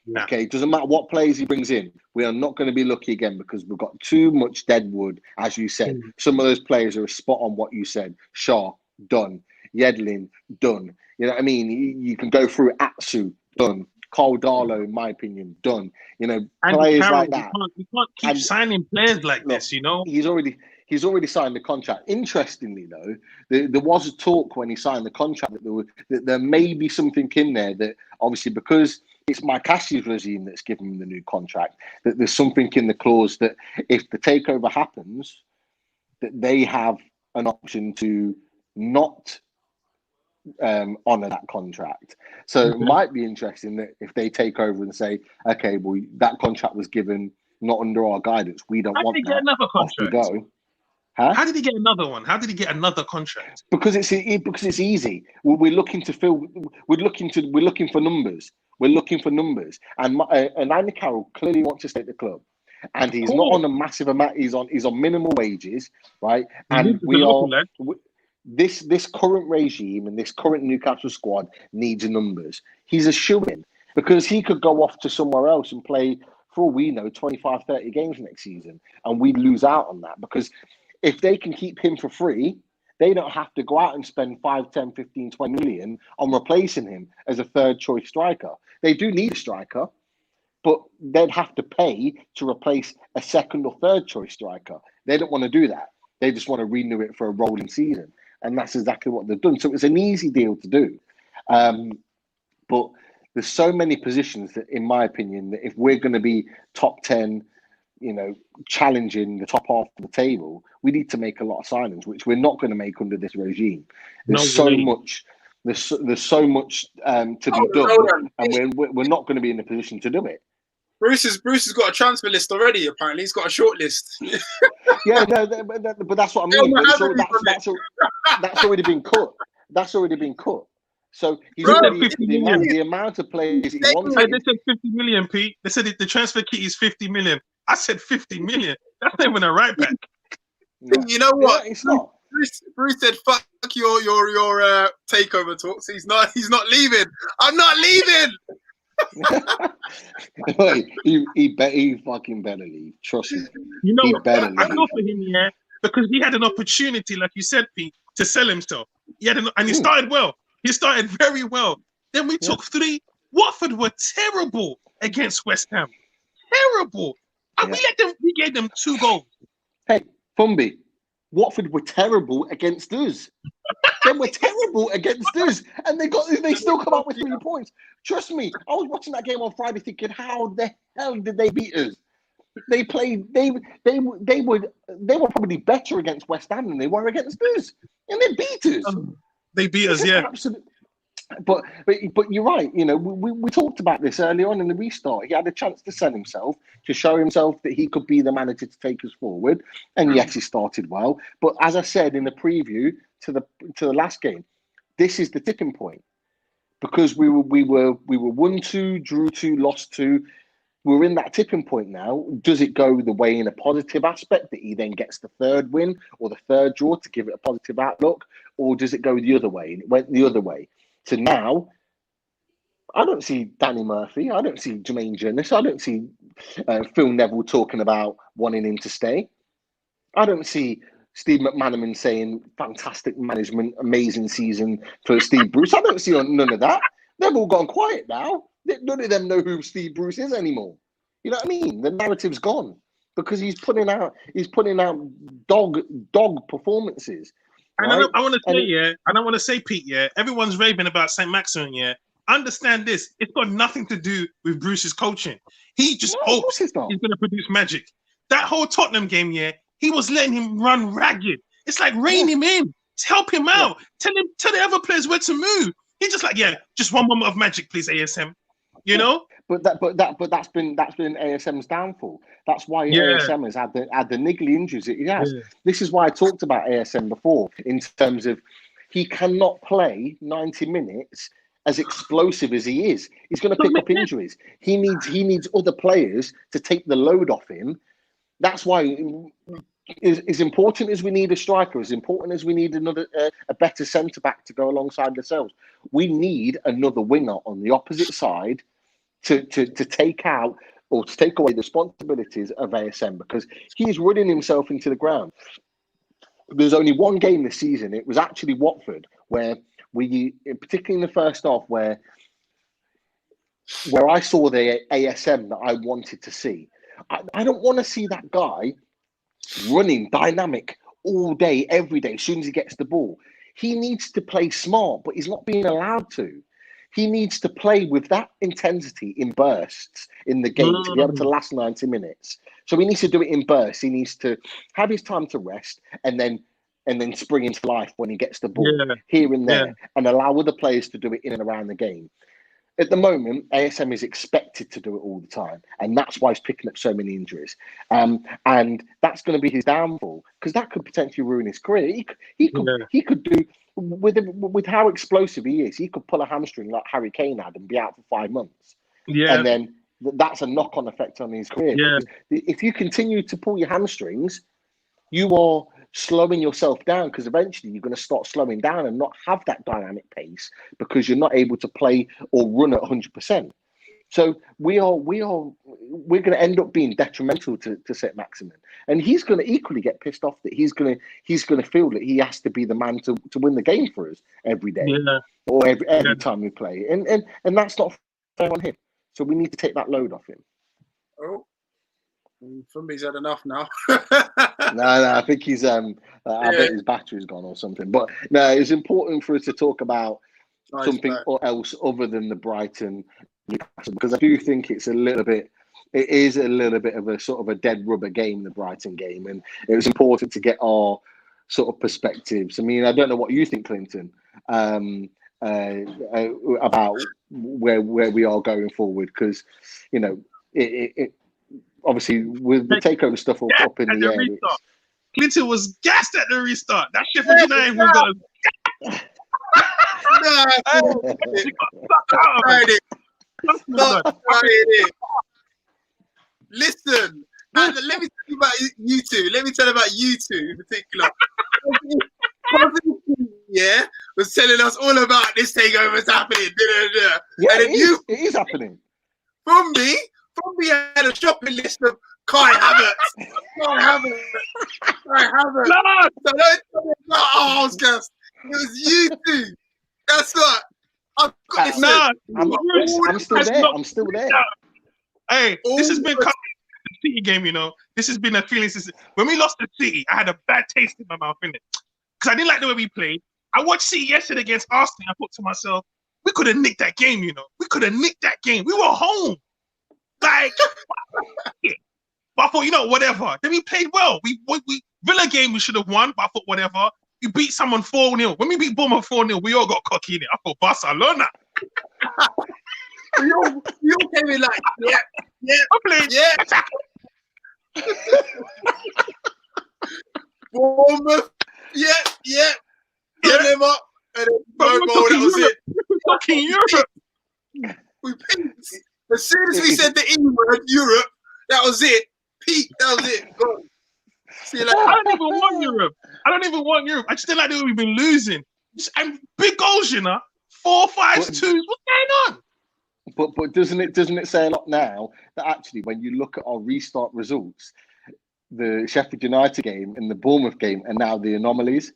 No. Okay, it doesn't matter what players he brings in. We are not going to be lucky again because we've got too much dead wood, as you said. Some of those players are spot on what you said. Shaw, done. Yedlin, done. You know what I mean? You can go through Atsu, done. Carl Darlow, in my opinion, done. Players like that. You can't keep signing players like this, He's already signed the contract. Interestingly, though, there was a talk when he signed the contract that there may be something in there that obviously because it's Mike Ashley's regime that's given him the new contract. That there's something in the clause that if the takeover happens, that they have an option to not honour that contract. So it might be interesting that if they take over and say, okay, well, that contract was given not under our guidance, we don't want that. Another Off we contract? go. Huh? How did he get another one? How did he get another contract? Because it's easy. We're looking to fill. We're looking for numbers. We're looking for numbers. And Andy Carroll clearly wants to stay at the club, and he's not on a massive amount. He's on minimal wages, right? And we are. This current regime and this current Newcastle squad needs numbers. He's a shoo-in because he could go off to somewhere else and play, for all we know, 25, 30 games next season, and we'd lose out on that because if they can keep him for free, they don't have to go out and spend 5, 10, 15, 20 million on replacing him as a third choice striker. They do need a striker, but they'd have to pay to replace a second or third choice striker. They don't want to do that. They just want to renew it for a rolling season. And that's exactly what they've done. So it's an easy deal to do. But there's so many positions that, in my opinion, that if we're going to be top 10, challenging the top half of the table, we need to make a lot of signings, which we're not going to make under this regime. There's so much to be done, and we're not going to be in a position to do it. Bruce has got a transfer list already. Apparently, he's got a short list. Yeah, no, but that's what I mean. That's already been cut. That's already been cut. So he's already the amount of players he wants. They said 50 million, Pete. They said the transfer key is 50 million. I said 50 million. That's not even a right back. Yeah. You know what? Yeah, it's not. Bruce said, "Fuck your takeover talks." He's not leaving. I'm not leaving. he fucking better leave. Trust me. You know, I leave. feel for him, yeah, because he had an opportunity, like you said, Pete, to sell himself. And he started well. He started very well. Then we took 3. Watford were terrible against West Ham. Terrible. And we gave them 2 goals. Hey, Fumby, Watford were terrible against us. They were terrible against us, and they still come out with 3 points. Trust me, I was watching that game on Friday thinking, how the hell did they beat us? They played. They were probably better against West Ham than they were against us, and they beat us. They beat us, yeah. Absolutely. But you're right. We talked about this early on in the restart. He had a chance to sell himself, to show himself that he could be the manager to take us forward. And yes, he started well. But as I said in the preview to the last game, this is the tipping point, because we were 1-2, drew 2, lost 2. We're in that tipping point now. Does it go the way in a positive aspect that he then gets the 3rd win or the 3rd draw to give it a positive outlook, or does it go the other way? And it went the other way. So now, I don't see Danny Murphy. I don't see Jermaine Jonas. I don't see Phil Neville talking about wanting him to stay. I don't see Steve McManaman saying fantastic management, amazing season for Steve Bruce. I don't see none of that. They've all gone quiet now. None of them know who Steve Bruce is anymore. You know what I mean? The narrative's gone because he's putting out dog performances. And right? I want to say, Pete, yeah, everyone's raving about Saint-Maximin, yeah. Understand this, it's got nothing to do with Bruce's coaching. He just hopes he's going to produce magic. That whole Tottenham game, yeah, he was letting him run ragged. It's like rein him in, help him out, tell the other players where to move. He's just like, yeah, just one moment of magic, please, ASM. You know? But that's been ASM's downfall. That's why ASM has had the niggly injuries that he has. Yeah. This is why I talked about ASM before, in terms of he cannot play 90 minutes as explosive as he is. He's going to pick up injuries. He needs other players to take the load off him. That's why, as important as we need a striker, as important as we need a better centre back to go alongside ourselves, we need another winger on the opposite side to take out or to take away the responsibilities of ASM, because he's running himself into the ground. There's only one game this season. It was actually Watford, where we, particularly in the first half, where I saw the ASM that I wanted to see. I don't want to see that guy running dynamic all day, every day, as soon as he gets the ball. He needs to play smart, but he's not being allowed to. he needs to play with that intensity in bursts in the game to be able to last 90 minutes. So he needs to do it in bursts. He needs to have his time to rest and then spring into life when he gets the ball here and there and allow other players to do it in and around the game. At the moment, ASM is expected to do it all the time, and that's why he's picking up so many injuries. And that's going to be his downfall, because that could potentially ruin his career. He could do with how explosive he is. He could pull a hamstring like Harry Kane had and be out for 5 months. Yeah, and then that's a knock-on effect on his career. Yeah. If you continue to pull your hamstrings, you are slowing yourself down, because eventually you're going to start slowing down and not have that dynamic pace because you're not able to play or run at 100%. So we're going to end up being detrimental to Saint-Maximin, and he's going to equally get pissed off that he's going to feel that he has to be the man to win the game for us every day or every time we play, and that's not fair on him. So we need to take that load off him. Oh. Somebody's had enough now. No, I think he's. I bet his battery's gone or something. But no, it's important for us to talk about something else other than the Brighton Newcastle, because I do think it is a little bit of a sort of a dead rubber game, the Brighton game, and it was important to get our sort of perspectives. I mean, I don't know what you think, Clinton, about where we are going forward, because it obviously, with the takeover stuff up in the air. Clinton was gassed at the restart. That Sheffield United we got. Listen, let me tell you about you two. Let me tell you about you two in particular. Yeah, was telling us all about this takeover's happening. Yeah, and it is happening. From me had a shopping list of Kai Havertz. No! So don't tell me about I was gassed. It was you two. That's what. I've got this. I'm still there. Hey, this has been the City game, This has been a feeling since when we lost the City. I had a bad taste in my mouth, innit? Because I didn't like the way we played. I watched City yesterday against Arsenal. I thought to myself, we could have nicked that game, We could have nicked that game. We were home. Like, but I thought, whatever. Then we played well. We Villa game we should have won, but I thought whatever. We beat someone 4-0. When we beat Bournemouth 4-0, we all got cocky in it. I thought Barcelona. you all came in like, Bournemouth, Get them up, and then that was it. Fucking Europe. We peaked. As soon as we said the E word, Europe, that was it. Peak, that was it. Go. See you later. I don't even want Europe. I just didn't like the way we've been losing. And big goals, 4-5-2s. What's going on? But doesn't it say a lot now that actually when you look at our restart results, the Sheffield United game and the Bournemouth game are now the anomalies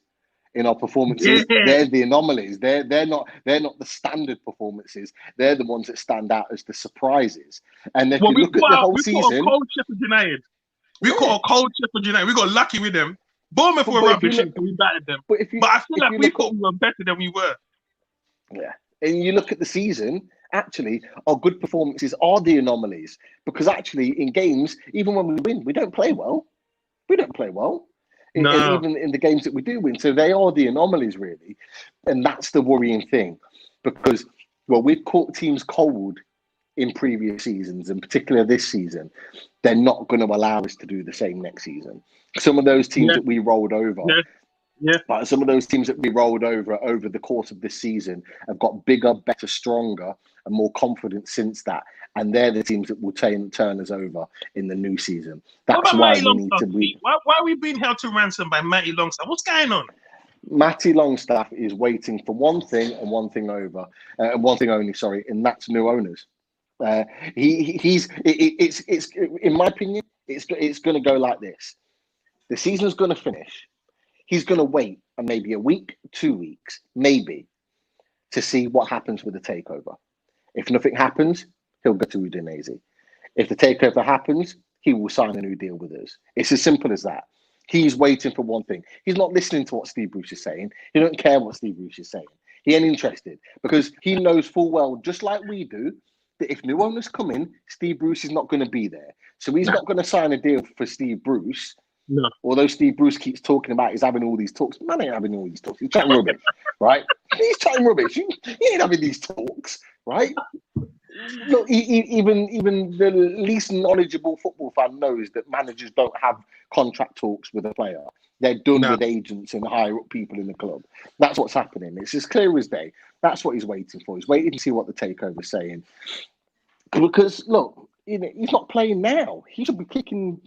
in our performances? Yeah. They're the anomalies. They're not the standard performances. They're the ones that stand out as the surprises. And if you look at the whole season, we caught a cold Sheffield United. We got lucky with them. Bournemouth were rubbish, so we battered them. But I feel like we thought we were better than we were. Yeah, and you look at the season. Actually, our good performances are the anomalies, because actually in games, even when we win, we don't play well. No. Even in the games that we do win. So they are the anomalies, really. And that's the worrying thing, because, we've caught teams cold in previous seasons, and particularly this season. They're not going to allow us to do the same next season. Some of those teams that we rolled over, but some of those teams that we rolled over the course of this season have got bigger, better, stronger, and more confident since that. And they're the teams that will turn us over in the new season. That's why we need to be. Why are we being held to ransom by Matty Longstaff? What's going on? Matty Longstaff is waiting for one thing and one thing only, and that's new owners. It's in my opinion, it's going to go like this. The season's going to finish. He's going to wait maybe a week, 2 weeks, maybe, to see what happens with the takeover. If nothing happens, he'll go to Udinese. If the takeover happens, he will sign a new deal with us. It's as simple as that. He's waiting for one thing. He's not listening to what Steve Bruce is saying. He don't care what Steve Bruce is saying. He ain't interested because he knows full well, just like we do, that if new owners come in, Steve Bruce is not going to be there. So he's not going to sign a deal for Steve Bruce. No. Although Steve Bruce keeps talking about he's having all these talks. Man ain't having all these talks. He's chatting rubbish, right? He's chatting rubbish. He ain't having these talks, right? Look, even the least knowledgeable football fan knows that managers don't have contract talks with a player. They're done with agents and higher up people in the club. That's what's happening. It's as clear as day. That's what he's waiting for. He's waiting to see what the takeover's saying. Because look, he's not playing now. He should be kicking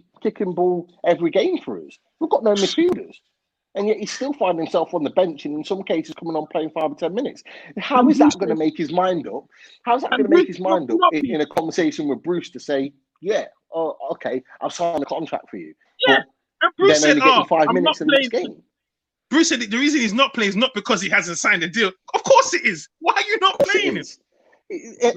ball every game for us. We've got no midfielders. And yet he's still finding himself on the bench and in some cases coming on playing 5 or 10 minutes. How is that going to make his mind up? How's that going to make his mind up in a conversation with Bruce to say, yeah, oh, okay, I'll sign a contract for you. Yeah. And Bruce then said, only getting 5 minutes in the next game. Bruce said the reason he's not playing is not because he hasn't signed a deal. Of course it is. Why are you not playing him?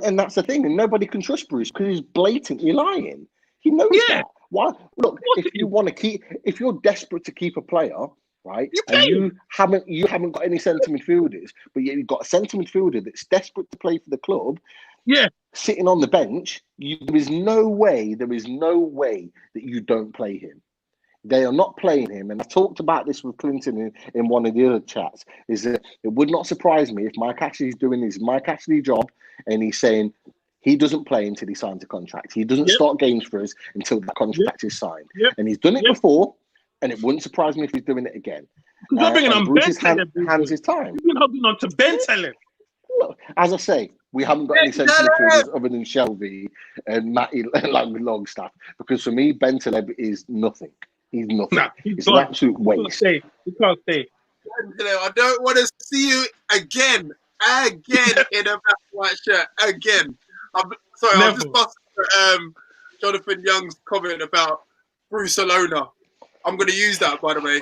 And that's the thing. And nobody can trust Bruce because he's blatantly lying. He knows that. Why? Look, if you're desperate to keep a player, right, you haven't got any centre midfielders, but yet you've got a centre midfielder that's desperate to play for the club, sitting on the bench, there is no way that you don't play him. They are not playing him, and I talked about this with Clinton in one of the other chats, is that it would not surprise me if Mike Ashley's doing his Mike Ashley job and he's saying he doesn't play until he signs a contract. He doesn't start games for us until the contract is signed. And he's done it before, and it wouldn't surprise me if he's doing it again. Because we're bringing on Bruce's hands his time. We've been holding on to Bentaleb. Look, as I say, we haven't got any centre midfielders other than Shelby and Matty Longstaff, because for me, Bentaleb is nothing. He's nothing. It's an absolute waste. He can't stay. I don't want to see you again in a black white shirt again. I'm just busting Jonathan Young's comment about Bruce Alona. I'm going to use that, by the way.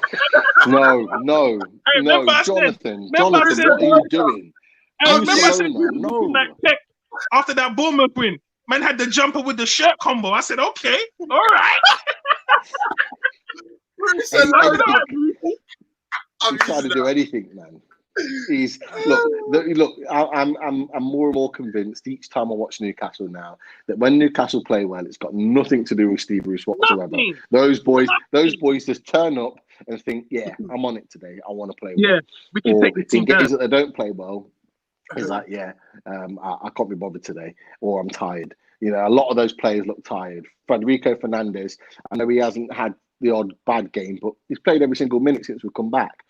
No, Jonathan, what are you doing? Remember I said after that Bournemouth win, man had the jumper with the shirt combo. I said, okay, all right. He's trying to do anything, man. Look. I'm more and more convinced each time I watch Newcastle now that when Newcastle play well, it's got nothing to do with Steve Bruce whatsoever. Nothing. Those boys just turn up and think, yeah, I'm on it today. I want to play well. Yeah, we can take the team down. That they don't play well. Is like, I can't be bothered today, or I'm tired. You know, a lot of those players look tired. Federico Fernandez, I know he hasn't had the odd bad game, but he's played every single minute since we've come back.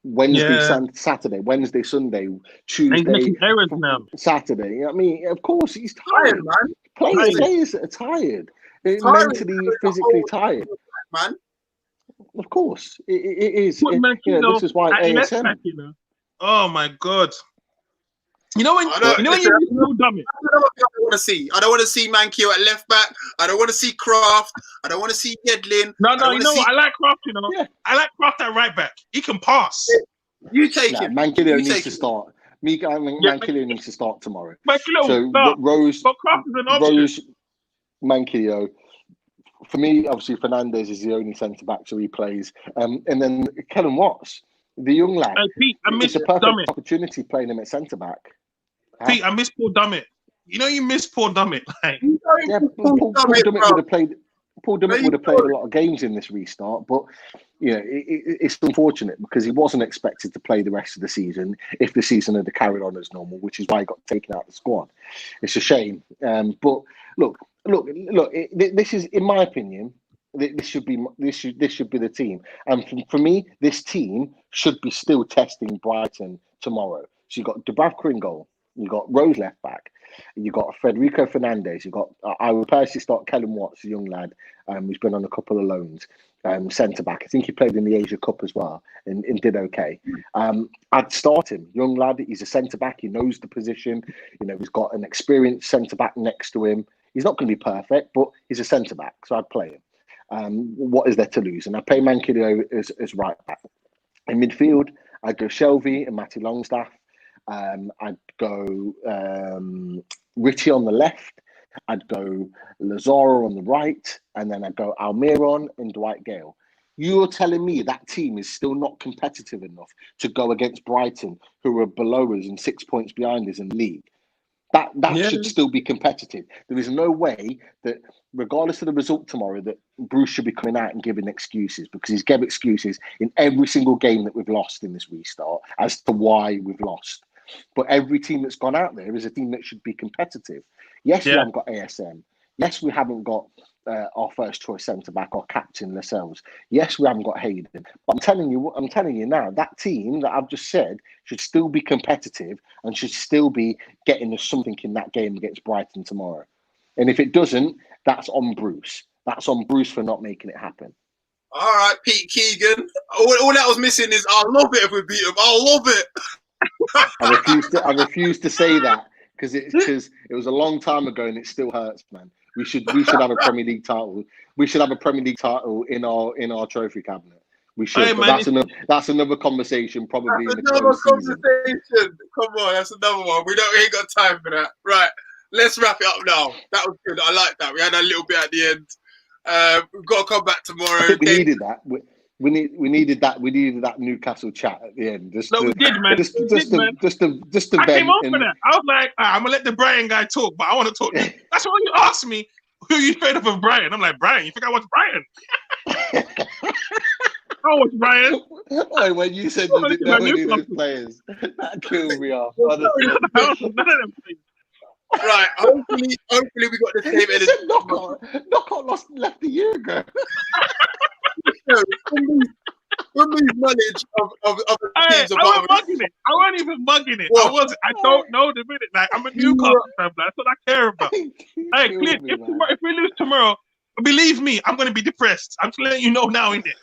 Wednesday, Saturday, Wednesday, Sunday, Tuesday, Saturday. You know what I mean? Of course, he's tired, man. Players that are tired. Mentally, physically tired. Man. Of course, it is. This is why ASM. Oh my God. You know when you dumb it. I don't want to see. I don't want to see Mankio at left back. I don't want to see Kraft. I don't want to see Yedlin. No, you know what? I like Kraft. You know, I like Kraft at right back. He can pass. You take him. Mankilio needs to start. Mankilio needs to start tomorrow. So Rose, but Kraft is an option. Rose, Mankilio. For me, obviously Fernandez is the only centre back, so he plays. And then Kellen Watts, the young lad. Pete, I miss it's a perfect opportunity playing him at centre back. Pete, I miss Paul Dummett. You know you miss Paul Dummett. Like, Paul Dummett would have played. Paul Dummett would have played a lot of games in this restart, but it's unfortunate because he wasn't expected to play the rest of the season if the season had carried on as normal, which is why he got taken out of the squad. It's a shame, but look. This is, in my opinion, this should be the team, and for me, this team should be still testing Brighton tomorrow. So you got Dubravka in goal. You got Rose left back. You got Federico Fernandez. You got I would personally start Kellen Watts, a young lad who's been on a couple of loans. Centre back. I think he played in the Asia Cup as well and did okay. I'd start him, young lad. He's a centre back. He knows the position. You know, he's got an experienced centre back next to him. He's not going to be perfect, but he's a centre back, so I'd play him. What is there to lose? And I play Mankilio as right back. In midfield, I'd go Shelby and Matty Longstaff. I'd go Richie on the left. I'd go Lazaro on the right, and then I'd go Almiron and Dwight Gale. You're telling me that team is still not competitive enough to go against Brighton, who are below us and 6 points behind us in the league? That should still be competitive. There is no way that, regardless of the result tomorrow, that Bruce should be coming out and giving excuses, because he's given excuses in every single game that we've lost in this restart as to why we've lost. But every team that's gone out there is a team that should be competitive. Yes, we haven't got ASM. Yes, we haven't got our first choice centre back, our captain Lascelles. Yes, we haven't got Hayden. But I'm telling you now, that team that I've just said should still be competitive and should still be getting us something in that game against Brighton tomorrow. And if it doesn't, that's on Bruce. That's on Bruce for not making it happen. All right, Pete Keegan. All that was missing is I love it if we beat him. I love it. I refuse to say that because it was a long time ago and it still hurts, man. We should have a Premier League title. We should have a Premier League title in our trophy cabinet. We should. Hey, but man, that's another conversation, probably in the another close conversation. Come on, that's another one. We ain't got time for that. Right, let's wrap it up now. That was good. I like that. We had a little bit at the end. We've got to come back tomorrow. I think we needed that. We needed that. We needed that Newcastle chat at the end. We did, man. Just to I came on for that. I was like, I'm gonna let the Brian guy talk, but I want to talk. That's why you asked me who you fed up of Brian. I'm like, Brian, you think I watch Brian? I watch Brian. Oh, when you said you didn't know any of those players, that killed me off. None of them things. Right, hopefully we got the same energy. Knockout left a year ago. From these knowledge of the teams. I wasn't mugging it. I wasn't even mugging it. What? I wasn't. I don't know the minute. Like, I'm a Newcastle fan. That's what I care about. Hey, Clint, if we lose tomorrow, believe me, I'm going to be depressed. I'm just letting you know now, innit?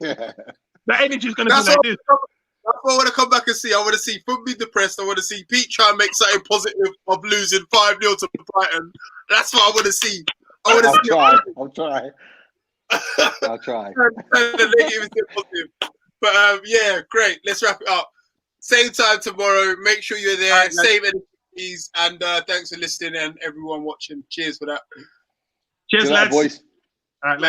The energy is going to be like this. That's what I want to come back and see. I want to see Fumbi depressed. I want to see Pete try and make something positive of losing 5-0 to Brighton. That's what I want to see. I'll try. And the negative is positive. But yeah, great. Let's wrap it up. Same time tomorrow. Make sure you're there. Right, same energies. And thanks for listening and everyone watching. Cheers for that. Cheers, lads. Boys. All right,